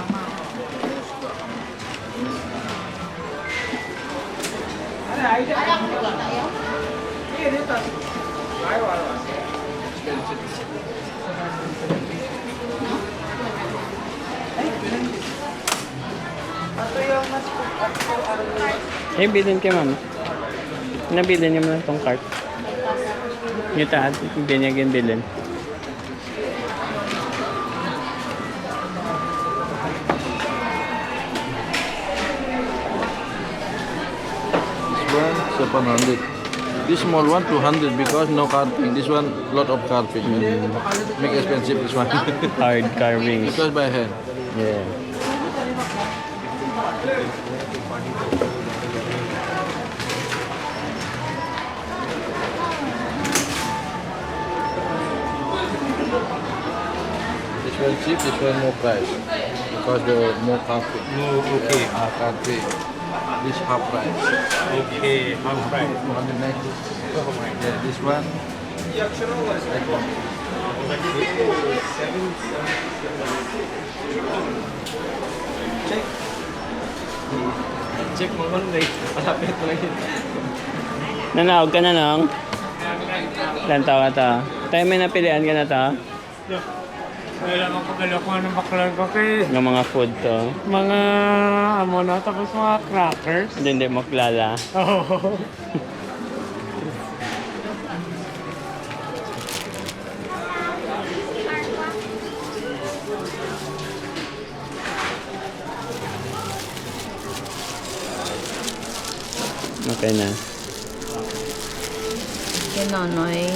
Eh, bilhin kay mama. Nabilin niyo mo lang tong cart. Yung taat, hindi niya ginbilin. This one 700. This small one 200 because no carving. This one lot of carving. Make expensive this one. Hard carvings. Because by hand. Yeah. This one cheap, this one more price. Because the more carving. Oh, okay. Carving. This half price. Okay, half price. 290. Yeah, this one. Like one. Check mo kung malapit mo lang yun. Nanawag ka na lang? Ilan taon ka ta? Tayo may napilian ka na ta? Wala akong pagkalakuha ng baklan ko kay Ng mga food to. mga amo na tapos mga crackers. Hindi mo kilala. Oo. Okay na. Kinonoy.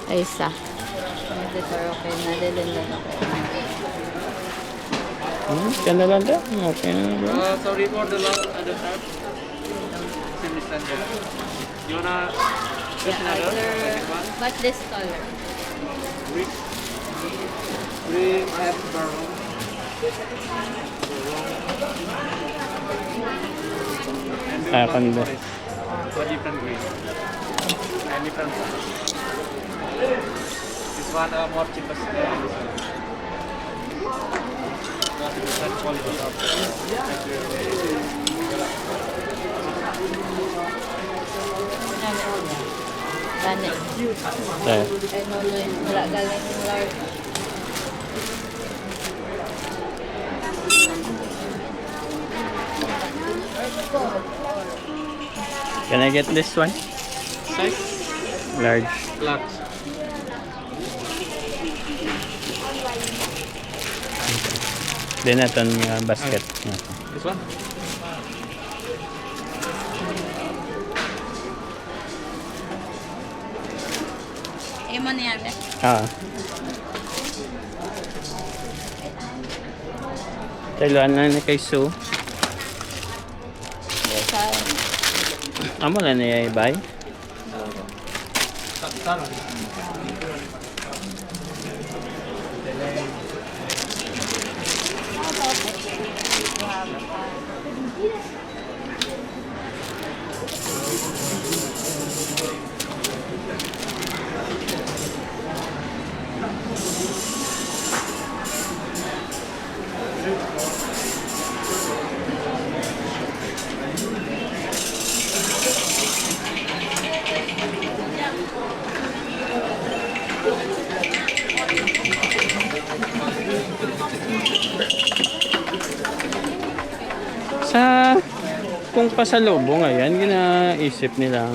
Ay, isa. Editor, okay na. Lililan ako. Ganda lang to. Okay na bro. Sorry for the last other part. You wanna get another? But this color. We have brown. Ah, kanda. For different green. And different size. This one more cheapest than this one. Not different quality of. Gani. Tayo. Ay, Nonoy. Wala galing yung large. Can I get this one? Size? Large. Large. Then natin basket. This one? Imo niya, be. Ah. Tailuan na ni kay Sue. Yes, Amo na niya ibay. Sa kung pasalubong ngayon, ginaisip nilang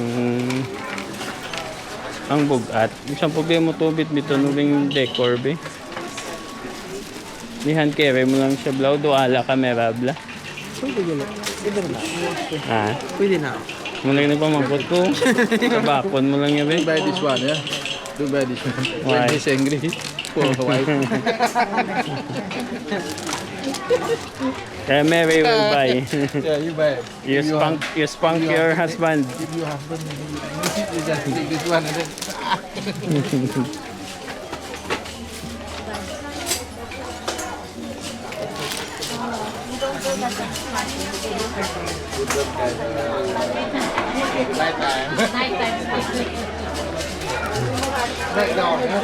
Ang bugat. Isang problema mo tubit bito nubing decor be. Lihan kere mo lang siya blaw do ala kamera bla. Pwede gano'n. Pwede na. Ha? Pwede na. Mula na pamangkot ko. Kabakon mo lang yan be. Buy this one, yeah. Do buy this one. Why? When he's angry, for the wife. Kaya Mary will buy. Yeah, you buy it. You spunk your husband. If your husband, you just take this one and then. Right down, yeah.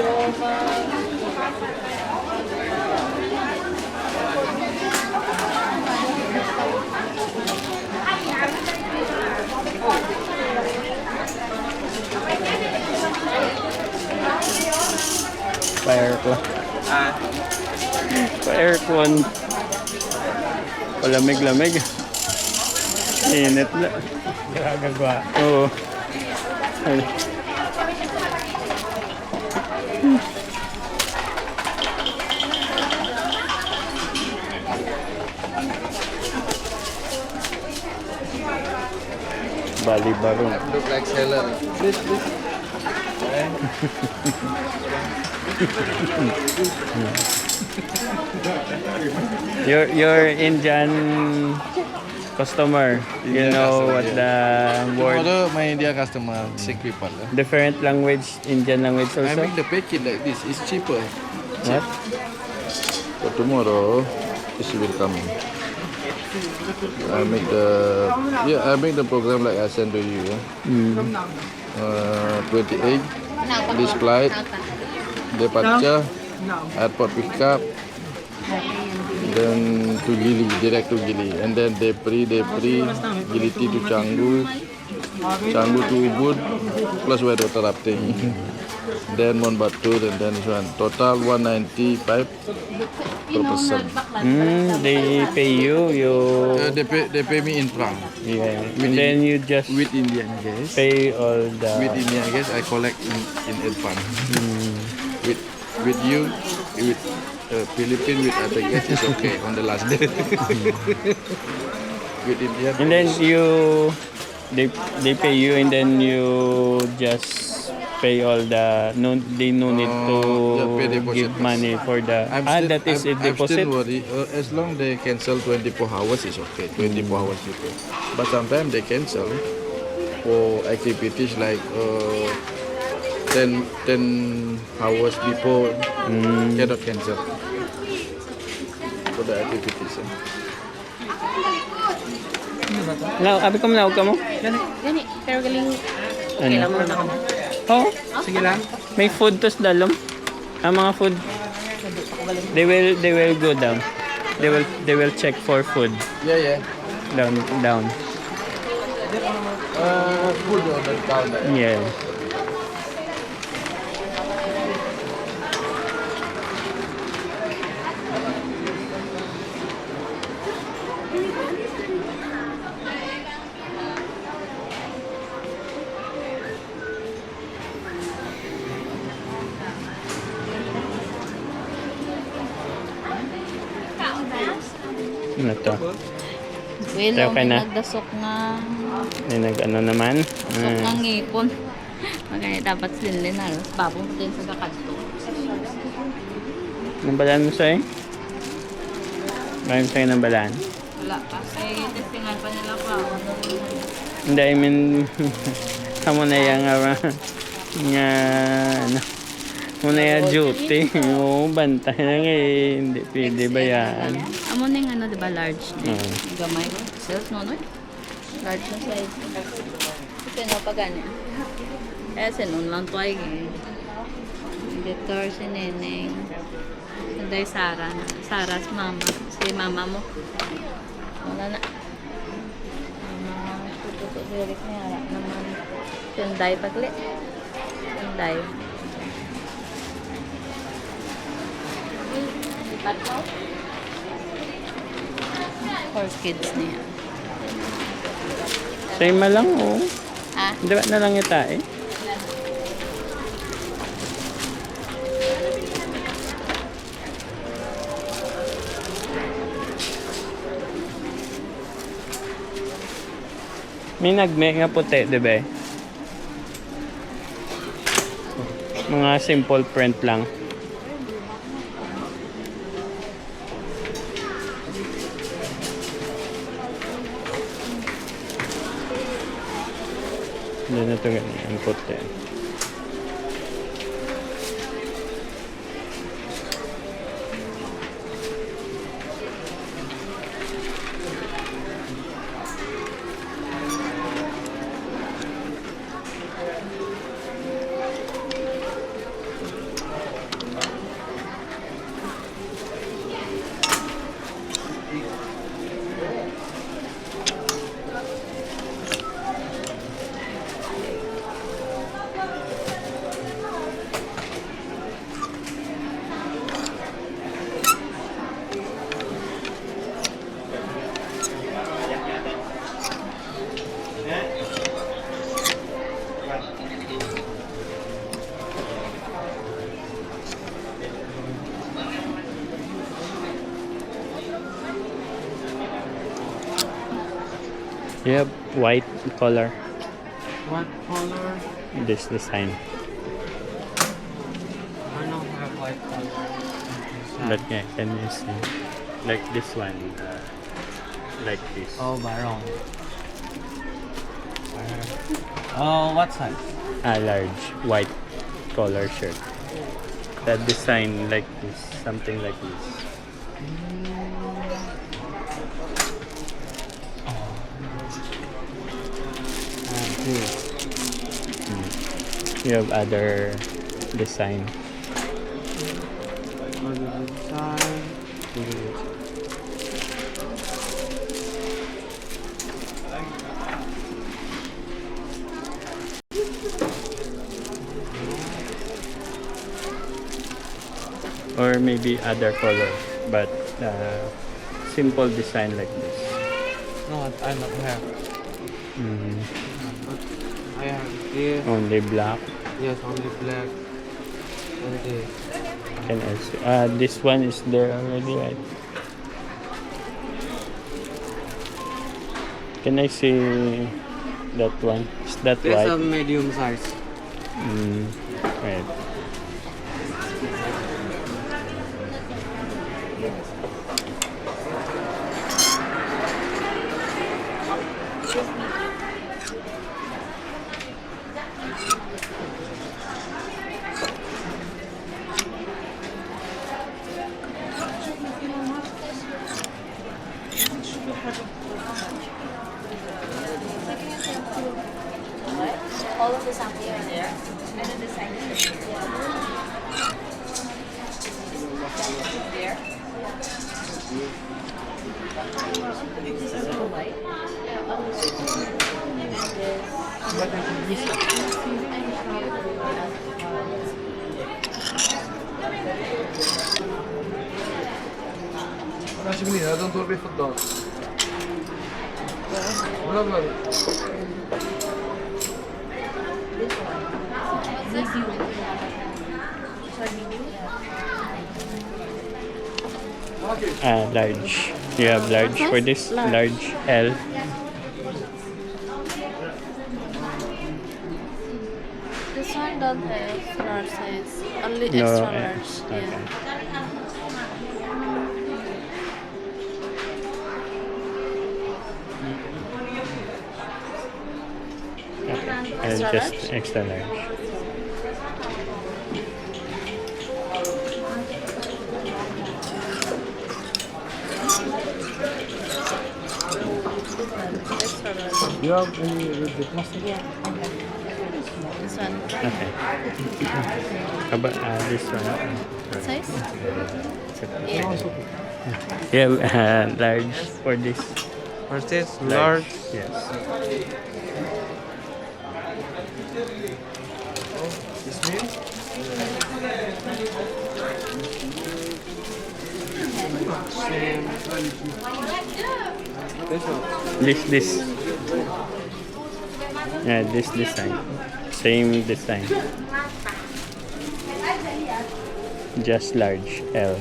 Pa-aircon. Pa-aircon. Palamig-lamig. Init na. Gagagawa. Oo. Ay. Bali barong. Look like seller. Please, please. Your Indian customer. You Indian know customer, what the word. Tomorrow, my India customer, sick people. Different language, Indian language I also. make the packet like this. It's cheaper. What? So tomorrow, this will come. I make the program like I send to you. Yeah? 28. This flight, departure, airport pickup, then to Gili, direct to Gili, and then Depri, Gili to Canggu, Canggu to Ubud, plus whitewater rafting. Then one Batur, and then this one. Total 195 per person. They pay you. They pay me in franc. Yeah. And then you just With Indian guests. pay all the. With Indian guests, I collect in advance. With you, with Philippine, with other guests, it's okay on the last day. With Indian. And then they pay you, and then you just pay all the. No, they no need to pay deposit. give money for the. That is a I'm deposit. still worried. As long they cancel 24 hours, it's okay. 24 hours you pay. But sometimes they cancel for activities like 10 hours before. Cannot cancel for the activities. Now, abi ko manawag ka mo. Gani, pero galing Ano? kailan mo na ako. Oh, Sige lang. may food tos dalom. Ang mga food. They will go down. They will check for food. Yeah. Down. Food on the counter. Yeah. Ano to? Well, Tayo ka may na. nagdasok nga. May nag-ano naman. Sok nga ngipon. Magani dapat sinlin na. Babong din sa gakanto. Nambalaan mo sa'yo? Maraming sa'yo nambalaan? Wala pa. Kasi testingan pa nila pa. Hindi, I mean, kamo na yung nga, ano, muna yung duty. Oo, bantay lang eh. Hindi pwede ba yan? Amo na yung ano, diba, large na. Oo. Gamay ko. Sales no, no? Large na size. Ito na pa gani. Kaya sinon lang to ay Editor si Neneng. Sunday Sara. Sara's mama. Si mama mo. Wala na. Tututo direct niya. Wala naman. Sunday pagli. Sunday. Lipat mo? For kids niya. Sa'yo ma lang, oh. Ah? Diba na lang yung tae? May nagme nga puti, di ba? Mga simple print lang. Hindi na ito ganyan, ang puti. You have white color, What color? this design. I don't have white color. But yeah, can you see? Like this one, like this. Oh, barong. Oh, what size? Large, white collar shirt. That design like this, something like this. You have other design. Or maybe other color, but simple design like this. No, I don't have. Mm, I have this. only black. Yes, only black. And this. Can I see? This one is there already, right? Can I see that one? Is that This is a white? medium size. Right. All of the samples are there. And then the sign is there. There. This is all white. ماشي منين هذا ندور به في الدار ولا بلا Large. You have large for this? Large L. This one don't have large size. Only No, extra eh, large. okay. Yeah. And Extra just large? extra large. Extra large. You have any with the plastic? This one. Okay. How about this one? What size? Yeah, large for this. What's this? Large. Large. Yes. This means? This one. This. Yeah, this design. Same design. Just large L.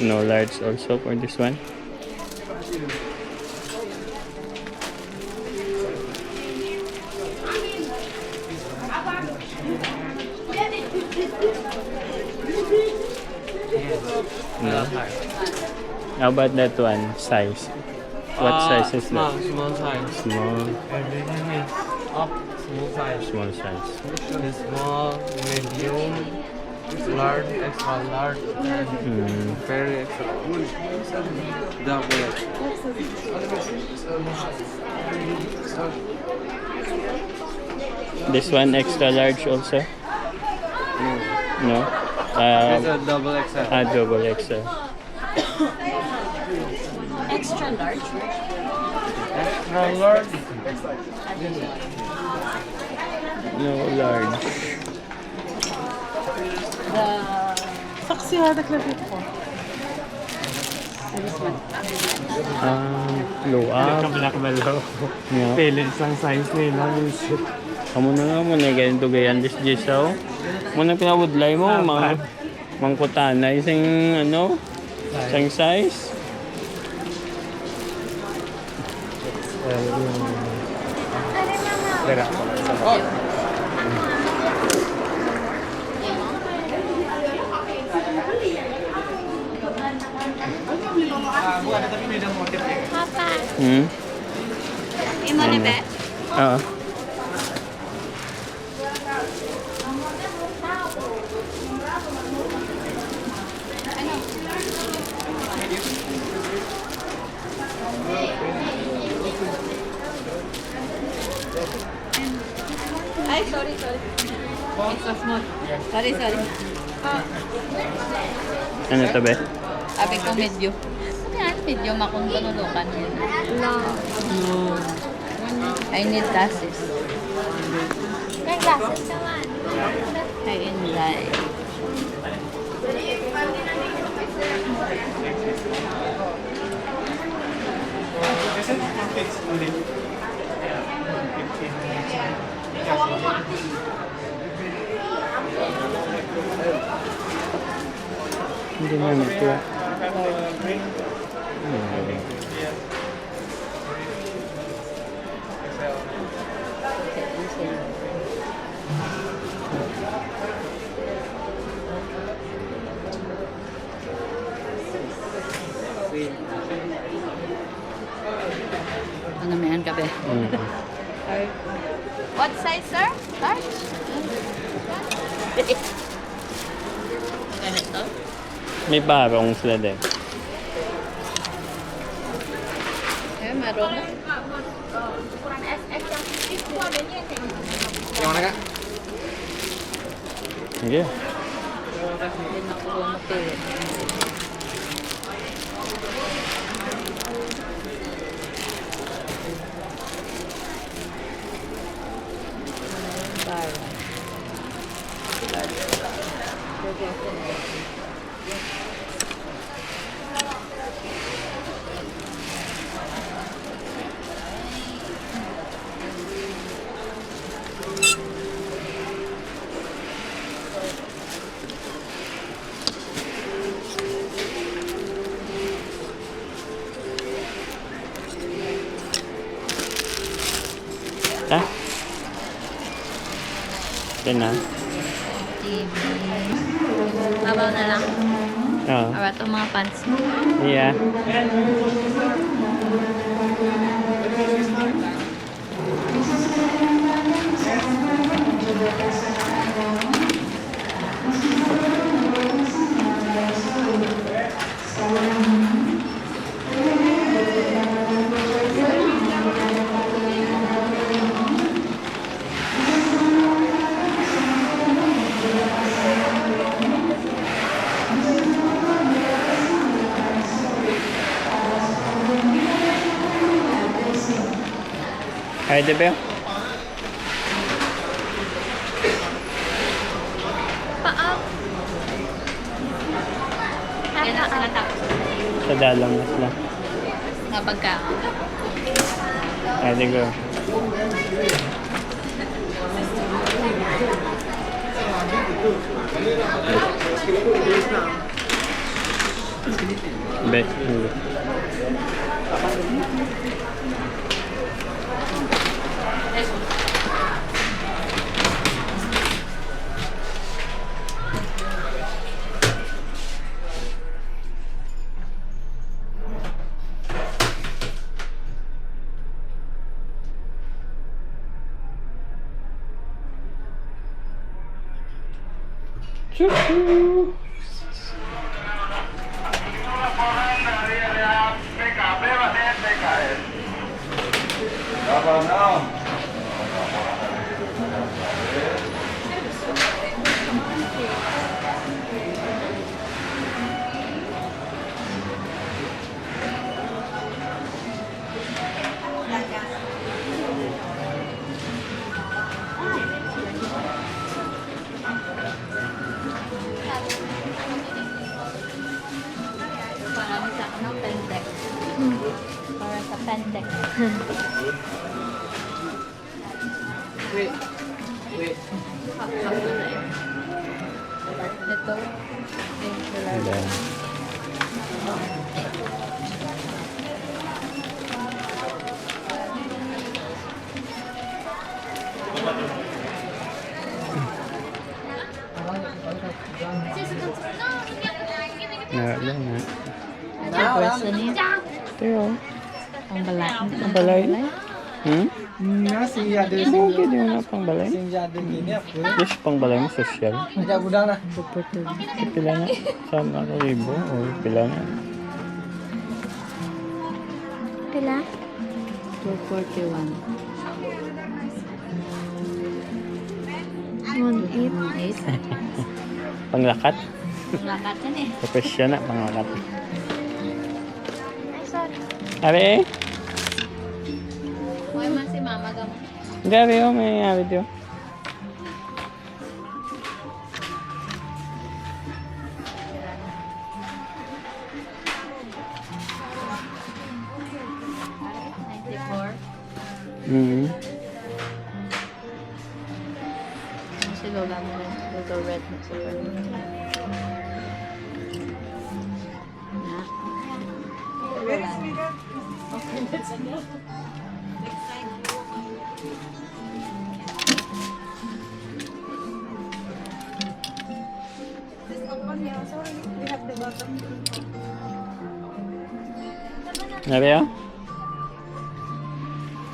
No large also for this one. No. How about that one? Size. What size is small, that? Small size. Small. Everything is up. Small size. Small size. The small, medium, large, extra large, and very extra large. Double XL. This one extra large also? No? It's a double XL. Double XL. Extra large. Extra large. No large. Low up. Pinakabalo. Yeah. Pili isang size nila. Kamu na nga mo na ganito gayan this Jisaw. Muna pinabudlay mo, mga mangkutana. Isang ano? Isang size. Papa. Imo ni Be? Oo. Ay, sorry. Extra small. Sorry. Ano to be? Sabi ko medyo. Ano medyo makong tunulukan yun? No. I need glasses. May glasses naman. I like. Hindi na ito. Ano meron ka, Be? What size, sir? Large? Ganito? May barong sila din. Eh, meron na. Yang mana kak? Sige. Hindi na ako mapili. Ha? Yan na. TV. Babaw na lang. Oo. Para ito mga pants. Yeah. Ay, Debel? Yan na sila tapos. Sa dalang na sila. Nga pagkaon. Ay, di ko. Be. Choo-choo. Parang sa ano, pendek. Para sa pendek. Wait. Hap-hap na na yun. Ito. Ayan. Lang na. Person niya. Teo. Ang balay. Ang balay? Hmm? Nasi ada Bakit di mo na pang balay? ada gini apa? Yes, pang balay mo social. Macam gudang lah. Pila na? Sama ka libo? O pila na? Pila? 241. 1.8. Panglakat? Lakat yan eh. Profesyon na, panglakat. Ari eh? Huwag man si mama gamo. Hindi, ari oh, may ari diyo. Si Lola mo rin. Lola Red na super. Na. Ari oh?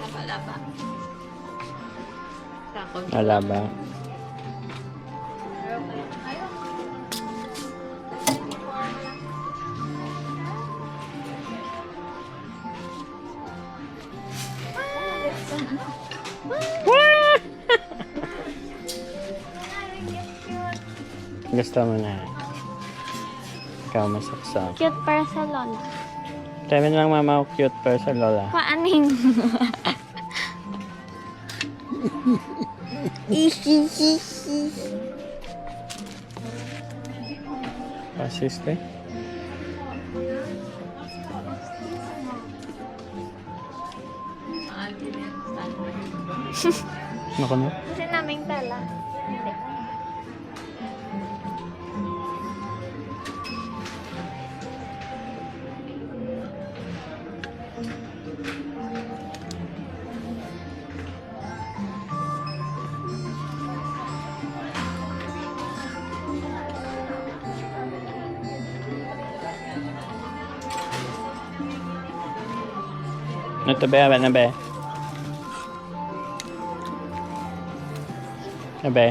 Laba-laba. Takot. Wala ba? Gusto mo na. Ikaw masaksak. Cute para sa lola. Sabi lang mama ko cute para sa lola. Paaning. Pasiste. Ako na. Kasi naming tala. Hindi. Ito ba? Ano ba? Ano ba?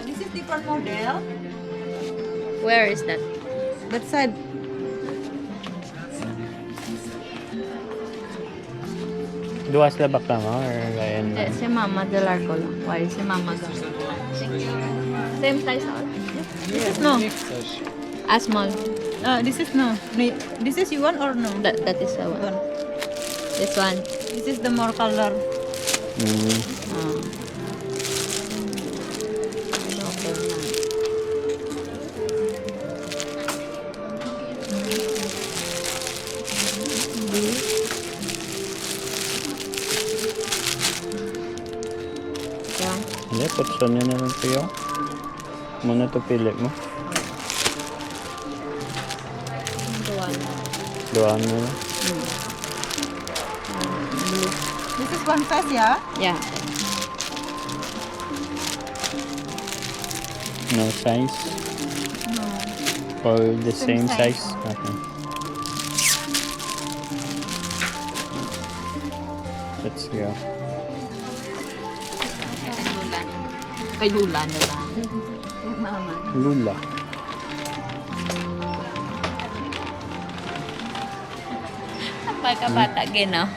This is different model. Where is that? That side. Duwas labak lang mo? Or layan Eh, lang? si Mama del Arco lang. Why si Mama gamo? Same size all? This is no. As small. This is no. This is you want or no? That is the one. This one. This is the more color. Mm. Okay na. Yan. Hindi, putson nyo na lang sa'yo. Muna ito pili mo. Doon mo. This is one size, yeah? Yeah. No size? No. Or the same Same size. size? Okay. Let's go. Kay Lula na lang. Mama. Lula. Pagkabata, gino.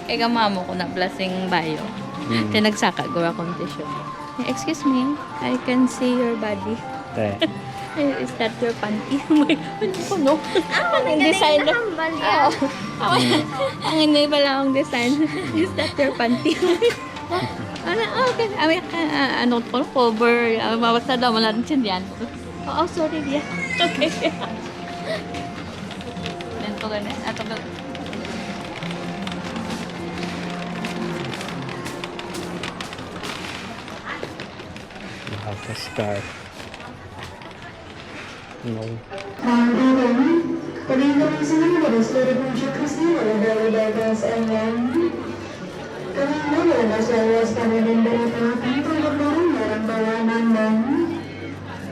Kay kamamo ko na blasing bayo. Mm. Tinagsaka gawa kondisyon. Excuse me, I can see your body. Te. Is that your panty? Ano ko, no? Ang design na. Ang hindi pala ang design. Is that your panty? Ano, okay. Ano ko, cover. Mabasa daw, wala rin siya yan. Oh, sorry, yeah. Okay. Ito ganun. Ito ganun. You have to start. No.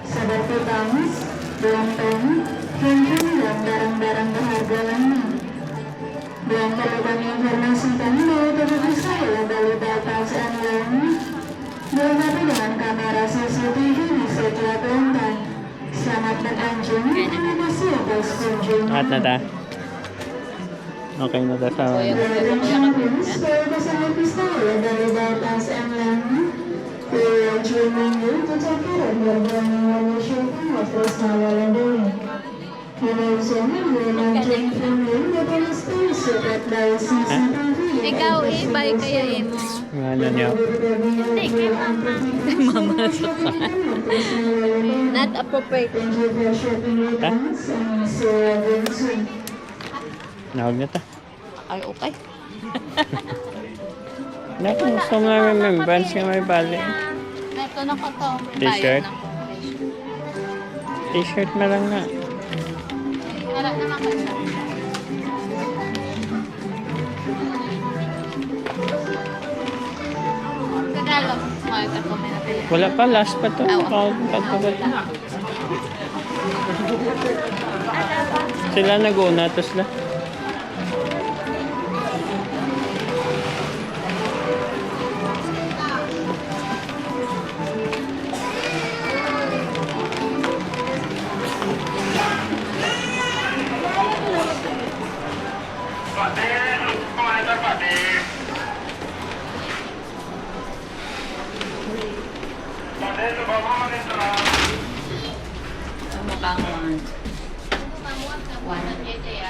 Sabar petang, belantang, handphone dan barang-barang berharga lainnya. Dan perlu kami informasikan bahwa petugas saya dari data CNN dilengkapi dengan kamera CCTV di setiap lantai. Selamat berkunjung, terima kasih atas kunjungan. At na ta. Okay na ta sa... Sebagai service saya dari data CNN, we will join you to take care of your brand shipping of this holiday. And also, we will join from you with a space separate by CCTV. Ikaw, ibay kaya mo. Ano niya? Mama, not appropriate. Thank you for shopping with Huh? us and see you again soon. Nawag na ta. Ay, okay. Naku, gusto mo na remembrance nga may bali. Ito na ko to. T-shirt? T-shirt na lang nga. Wala naman ko siya. Tagalog. Mga kakomment natin. Wala pa, last pa to. Pagpagod. Sila nag-una, tapos na. Mukhang one.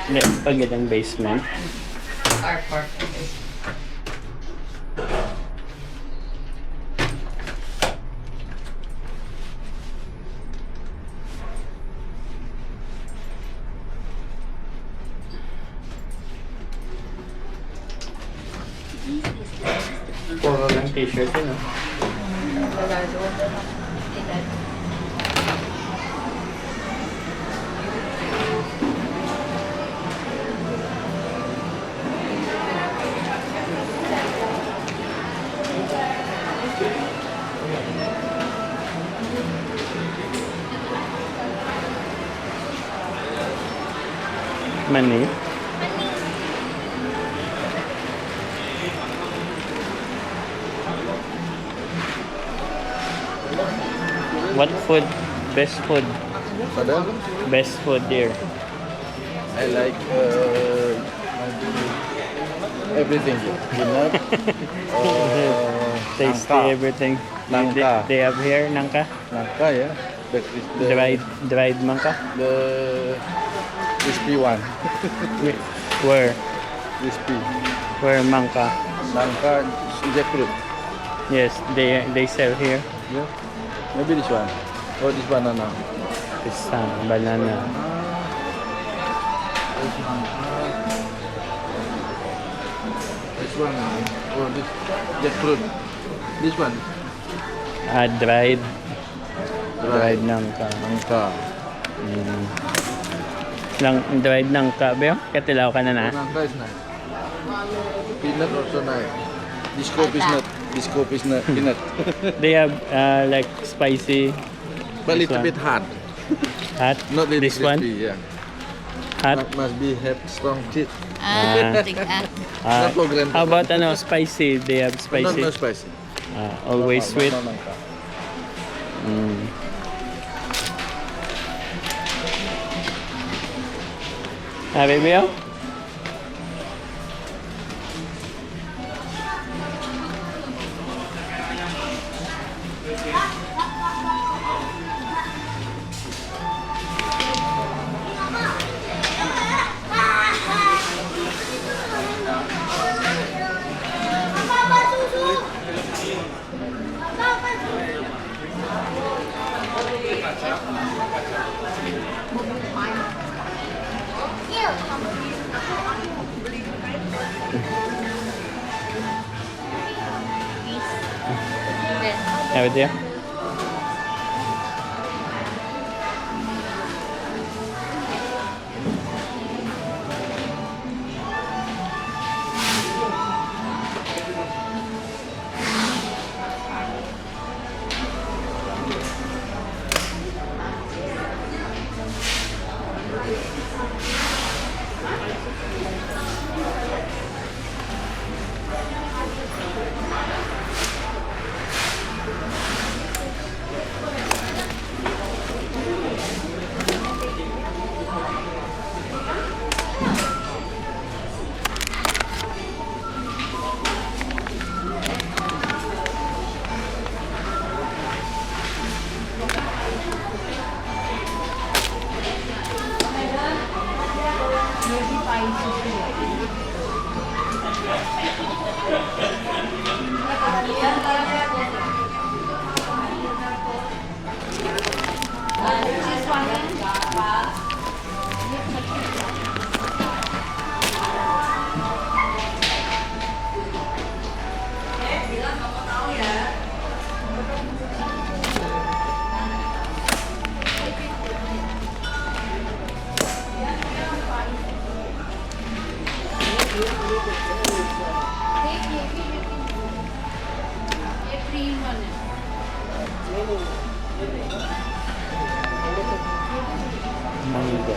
Hindi, pagod ang basement. Carport. Puro lang t-shirt yun, no? Mani. What food? Best food? Padahal, Best food here. I like everything. Enough. Tasty Nangka. everything. Nangka. They have here nangka? Nangka, yeah. The Dried mangka? The crispy one. Where? Crispy. Where mangka? Nangka jackfruit. Yes, they sell here. Yeah. Maybe this one. Or this banana. Pisang, banana. This one. Or this jackfruit. This one. Dried nangka. Nangka. Mm. Lang dried nangka ba yun? Katilaw ka na na? Nangka is nice. Peanut also nice. Disco peanut. Peanut. They have like spicy. But This little one. bit hard. Hot? Not little This one? crispy, yeah. Hot? Must be have strong teeth. Ah, Not for granted. how about ano, spicy? They have Not spicy. no spicy. Always sweet. No nangka. Mm. Happy ba yun? Happy ba yun? Mango.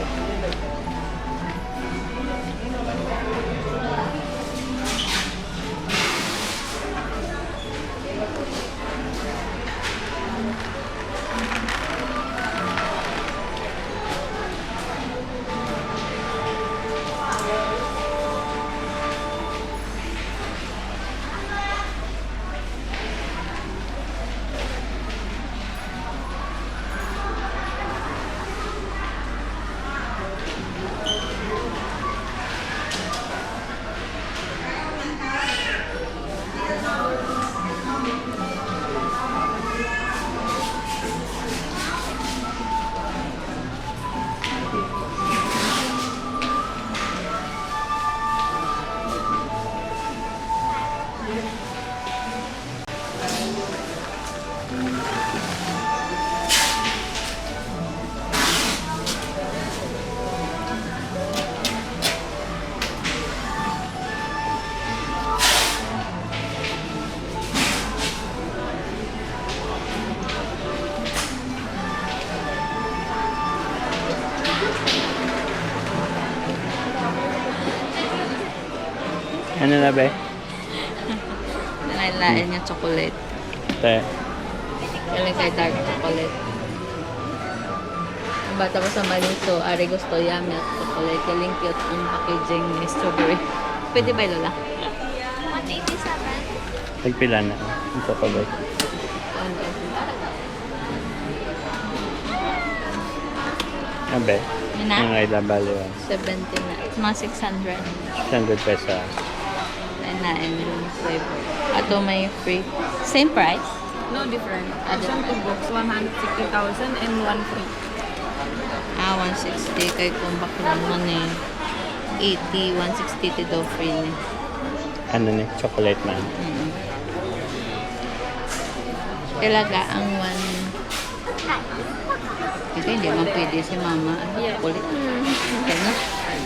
Ano na ba? Nalain niya chocolate. Te. Galing kay dark chocolate. Ang bata ko sa Maniso, ari gusto yummy at chocolate. Galing cute ang packaging ni strawberry. Pwede ba, Lola? 187. Tagpila na. Ang chocolate. Abe. Yun na? Ang Ayla Baliwan. 70 na. It's mga 600. 100 pesos. Nain yung flavor. Ato may free. Same price? No different. Other. Some two books, 160,000 and one free. 160 kay kung baklan man eh. 80, 160 ti daw free ni. Ano ni? Chocolate man. Talaga ang 1 Kasi hindi man pwede si mama. Ano, kulit. Kaya na.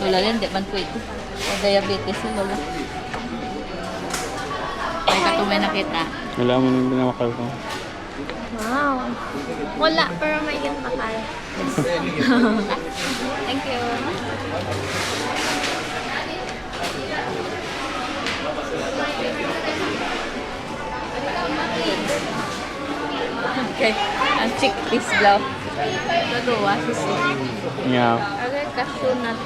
Lola yan, hindi man pwede. O diabetes si Lola. Ay, katumay nakita. Wala mo nang binamakal ko. Wow. Wala, pero may yan makal. Thank you. Okay. Ang chickpeas daw. Dalawa, sisi. Yeah. Agay, cashew nut.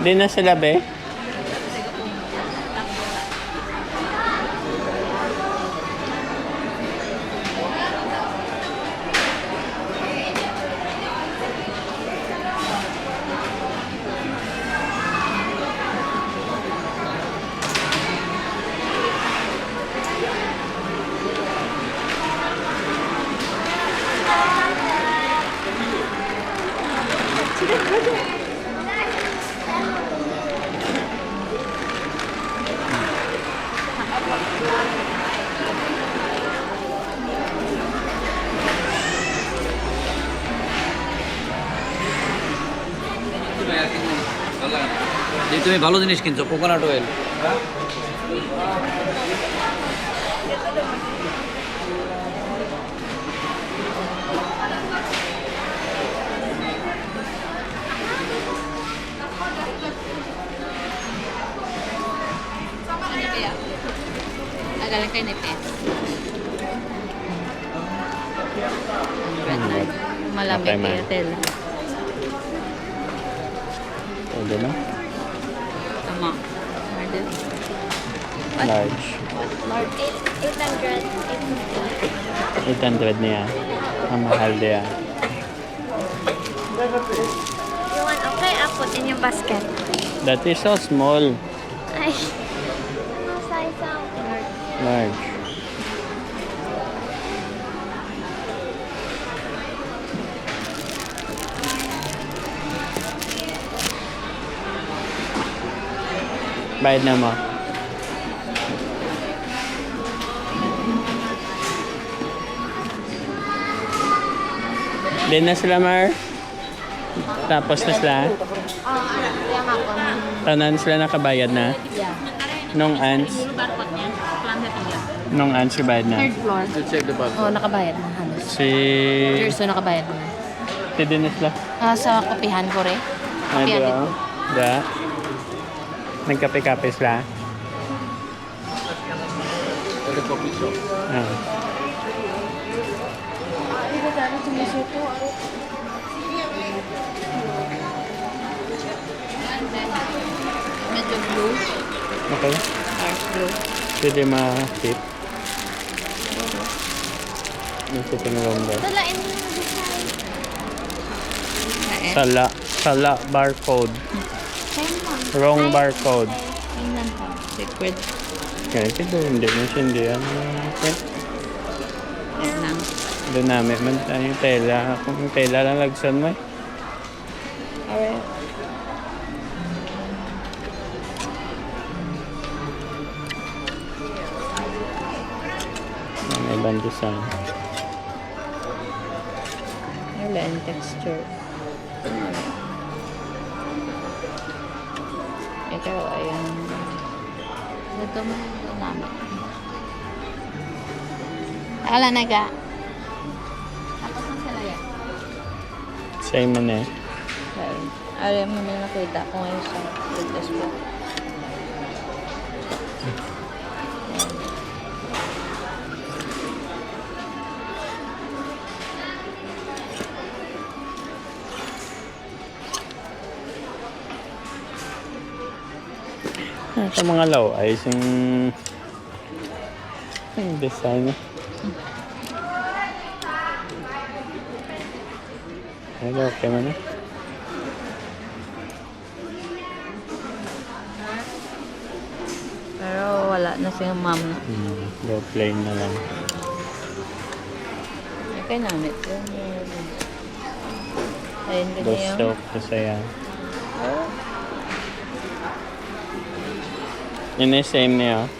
Di na sila, be? তুমি ভালো জিনিস কিনছো coconut oil Agalan kayo na pes. Malamig Okay, ma'am. kayo tela. Pwede na? Tama. Order. Large. Lord, 800, 850. 800 niya. Ang mahal niya. You want okay? I'll put in your basket. That is so small. Ay. Ano size ang Lord? Large. Bayad na mo. Di na sila, Mar? Tapos na sila? Kaya nga po. Tanan sila nakabayad na? Nung ants? Nung ants kabayad na? Third floor. Let's check the Oh, nakabayad na halos. Si... Jersey nakabayad na. Si din na sila? Sa kapihan ko rin. Ay, Kapihan bro. dito. Da? Nagkape-kape sila? At the coffee shop. Ah. Medyo blue. Okay. Dark blue. Pwede ma-tip. Ito tinulong daw. Dalain mo yung design. Sala barcode. Same lang. Wrong barcode. Tingnan ko. Liquid. Kaya ito hindi na siya hindi. Okay. Yan lang. Doon namin man tayong tela. Kung yung tela lang lagsan mo eh. Alright. Ang ibang design. Wala yung texture. Ito, ayan. Ito mo yung namin. Akala naga. Tapos na sila yan. Same man eh. Alam mo na nakita ko ngayon sa Facebook. Ito mga low eyes yung design. Hello, okay man eh. Pero wala na siyang mom na. Go plain na lang. Okay namin. Ayun din Go yung... soak kasi yan. Yun na yung same niya.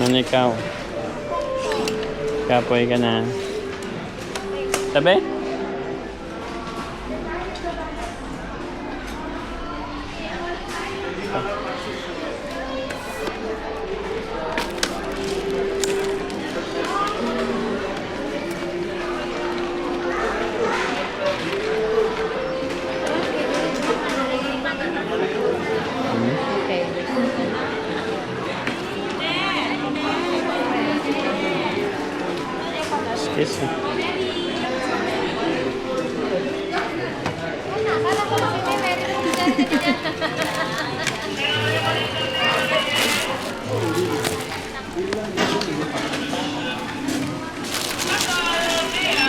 Ano ikaw? Kapoy ka na. Tabi? Excuse me.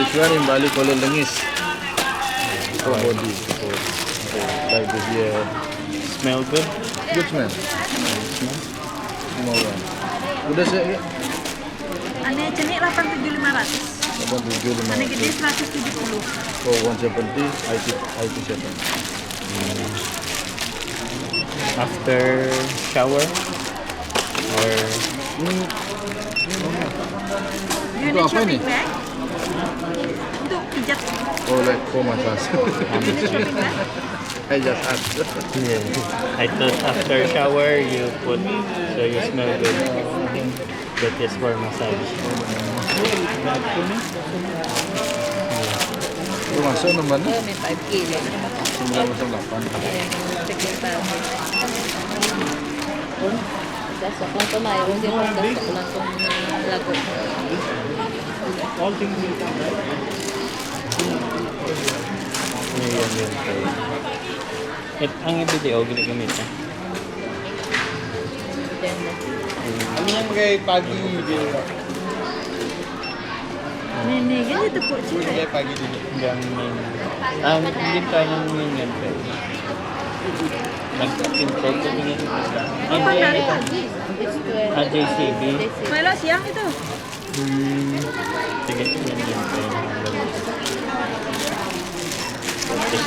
This one in Bali called lengis. For body. Like this here. Smell good? Good smell. Small one. Udah saya Ane jenik 8.7500. 85. Ane gede 170. For 170, IT7. After shower? Or Itu apa ini? Untuk pijat. Oh, like for massage. I just asked. yeah. I thought after shower you put so you smell good. That is for massage. Itu masuk namanya? May 5 kilo. 908. Dasok lang ito, mayroon din kong dasok lang itong lagot. Ngayon yun. Ang video, ginagamit na. Ano yang pakai pagi dia? Nene, ganyan ito po siya. Pakai pagi dulu. Hindi tayo ng minyan pero nag-control ko din yun. JCB. Milo, siyang ito. Sige, yan yun.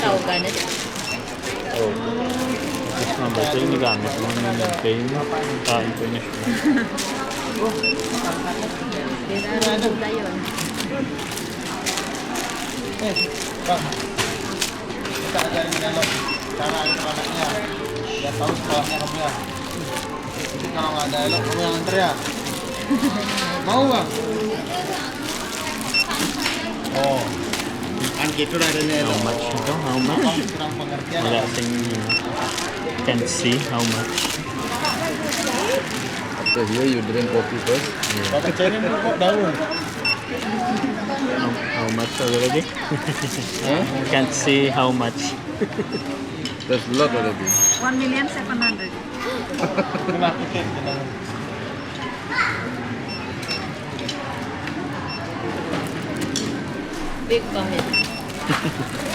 Tao ka na. Oh. Tapos nga ba ito yung nagamit mo ng pain? Kain ko na siya. Kira yun. Pak. Kita ajarin dialog. Cara itu anaknya. Dia tahu sekolahnya kamu ya. Jadi kalau nggak dialog kamu yang antar ya. Mau bang? Oh. Kan gitu adanya How much ito? How much? kurang pengertian. Wala sing can't see how much. After here you drink coffee first. Pakai cairin kok daun. How much already? Can't see how much. There's a lot already. 1,700,000. Big family.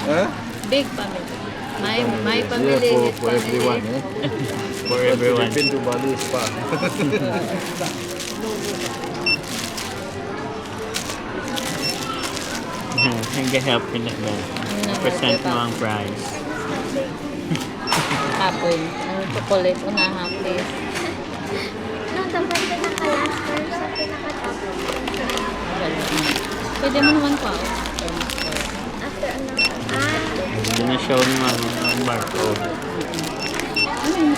Huh? Big family. My Yeah, family is for everyone. family. For everyone. Philippines to Bali spa. Nag-help ka na ba? Present mo ang price. Apple. Ang chocolate o na happy. No, dapat ka naka-last or sa pinaka-top. Pwede mo naman pa. After ano? Hindi na show ni Mama ang barcode. Yung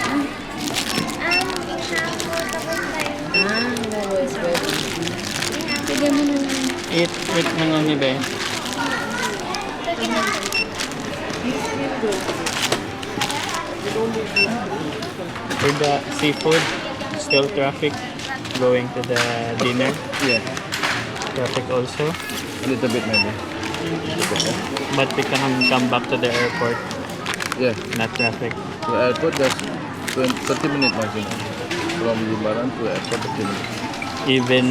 shampoo, tapos tayo. Always ready. Pwede mo naman. Eat na nga ni Be. For the seafood, still traffic going to the dinner. Yeah, Traffic also. a little bit maybe. But we can come back to the airport, Yeah, not traffic. to airport just 30 minutes maximum. From Limbaran to airport 30 minutes. Even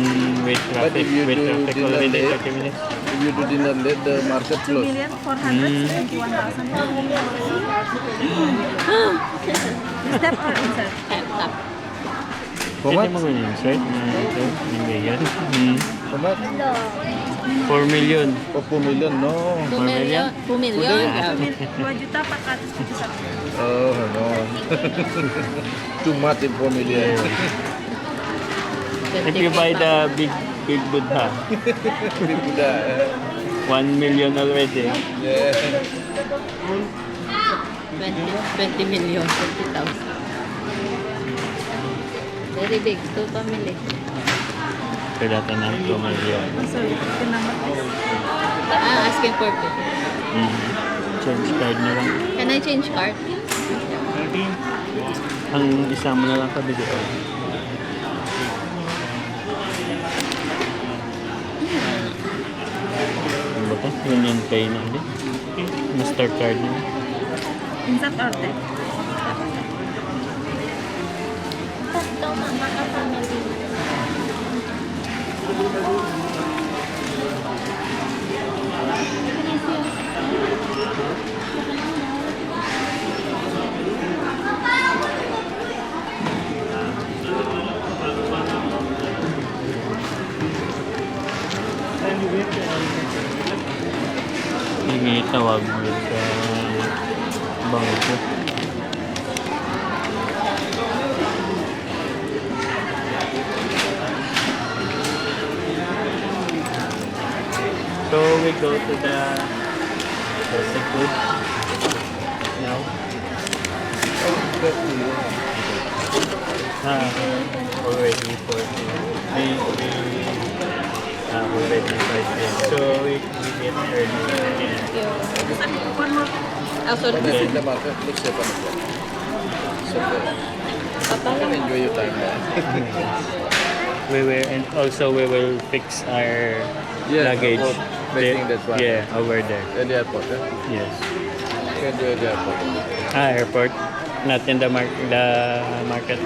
with But traffic, if you do dinner already late, 30 minutes. if you do dinner late, the market closed. 2,421,000. Step or insert? Tap. How Pwede much? mo ganyan, insert na ito, ng ganyan. How much? 4 million. Oh, 4 million? No. 2 million. 2 million. 2,421,000. Oh, no. Too much in 4 million. If you buy the big Buddha, Big Buddha. 1 million already. Yeah. 20 million, 20,000. Very big, 2 family. Kaya natin ng 2 million. Sorry, asking for it. Change card na lang. Can I change card? Ang isa mo na lang kabili. Ano ba ito? Union Pay na ulit. Mastercard na. Instant order. Hindi tawag sa bangko. So we go to the food now. Already for already 5 p.m. So we get early. Oh, sorry. But in the market, looks like so you can enjoy your time there. We will, and also we will fix our Yeah, luggage. oh, I think that's why. Yeah, over there. At the airport, eh? Yes. You can do it at the airport. Airport. Not in the market.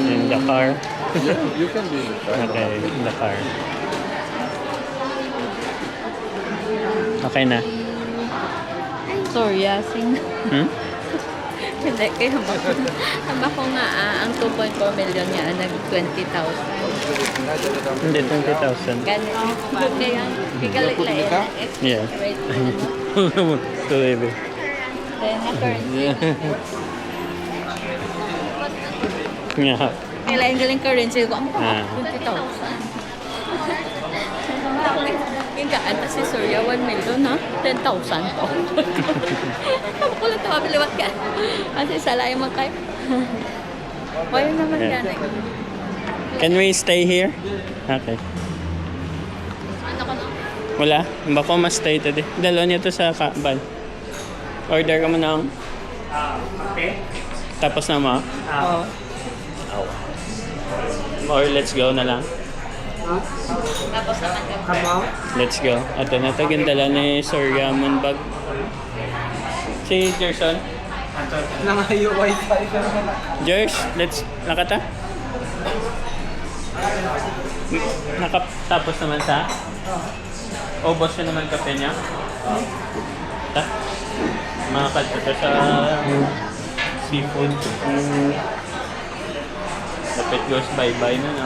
In the car. Yeah, you can do it. Okay, in the car. Okay na. Sorry, asing. Hindi, kaya hamba ko nga ang 2.4 million niya nag-20,000. Hindi, 20,000. Ganit. Kaya, kikalit lang. Yeah. So, baby. Then, currency. Yeah. Kailangan currency ko. Ang Ah. 20,000. Yung kaan, si Surya, 1 million, ha? 10,000 po. Ako lang tumabiliwat ka. Kasi salay mo kayo. Kaya naman Yeah. yan eh. Can we stay here? Okay. Wala? Baka mas stay today. Dalawa niya to sa van. Order ka mo ng... Tapos na mo? Oo. Or let's go na lang. Tapos naman ka. Come on. Let's go. Ito na ito. Gandala ni Sir Ramon bag. Si Gerson. Nangayo wifi ka naman. Jers, let's... Nakata? Nakatapos naman sa... Ubos na naman kape niya. Ta? Mga kalpata sa seafood. Dapat goes bye-bye na, no?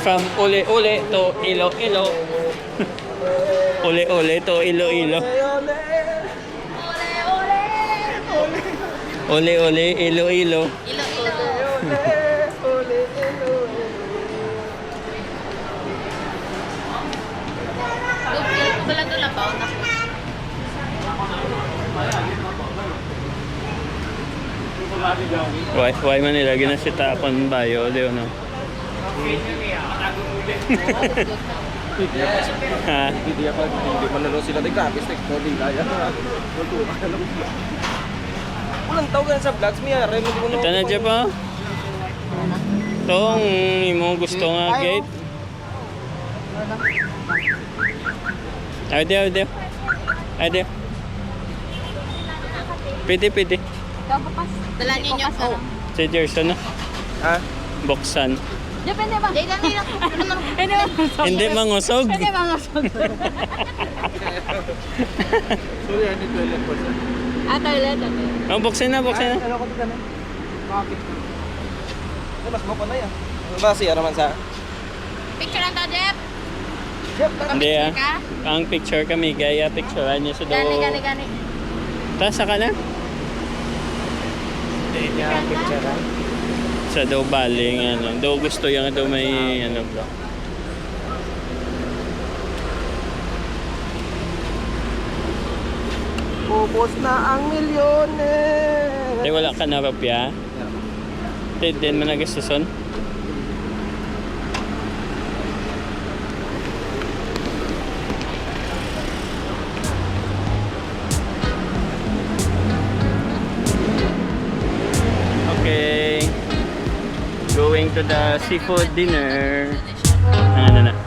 From Ule-Ule to Ilo-Ilo. Ule-Ule to Ilo-Ilo. Ule-Ule, Ilo-Ilo. Why man nilagay na si Takon Bayo, Leo, no? Ha? Hindi ako, hindi manalo sila. Di grabe, stick to, di kaya. Ulang tao ka sa vlogs, Mia. Ito na dyan pa. Ito ang imo gusto nga gate. Ay, di. Pwede. Dala ninyo po. Si Gerson, no? Ha? Buksan. Di, pwede ba? Pwede ba? Hindi mangusog. Pwede ba ngusog? Sorry, I need toilet person. Toilet. Oh, buksan na. Ano ko ito ganun? Bakit? Mas mo pa na yan. Ano ba siya naman sa... Picture ang Jeff. Hindi Ang picture kami, gaya picturean niya sa Gani. Tasa ka na? Hindi niya picture. Sa daw baling, ano. Daw gusto yung daw may, ano ba. Ubos na ang milyon Eh, wala ka na rupya? Din mo nagastuson? Okay. Going to the seafood dinner. Ano na.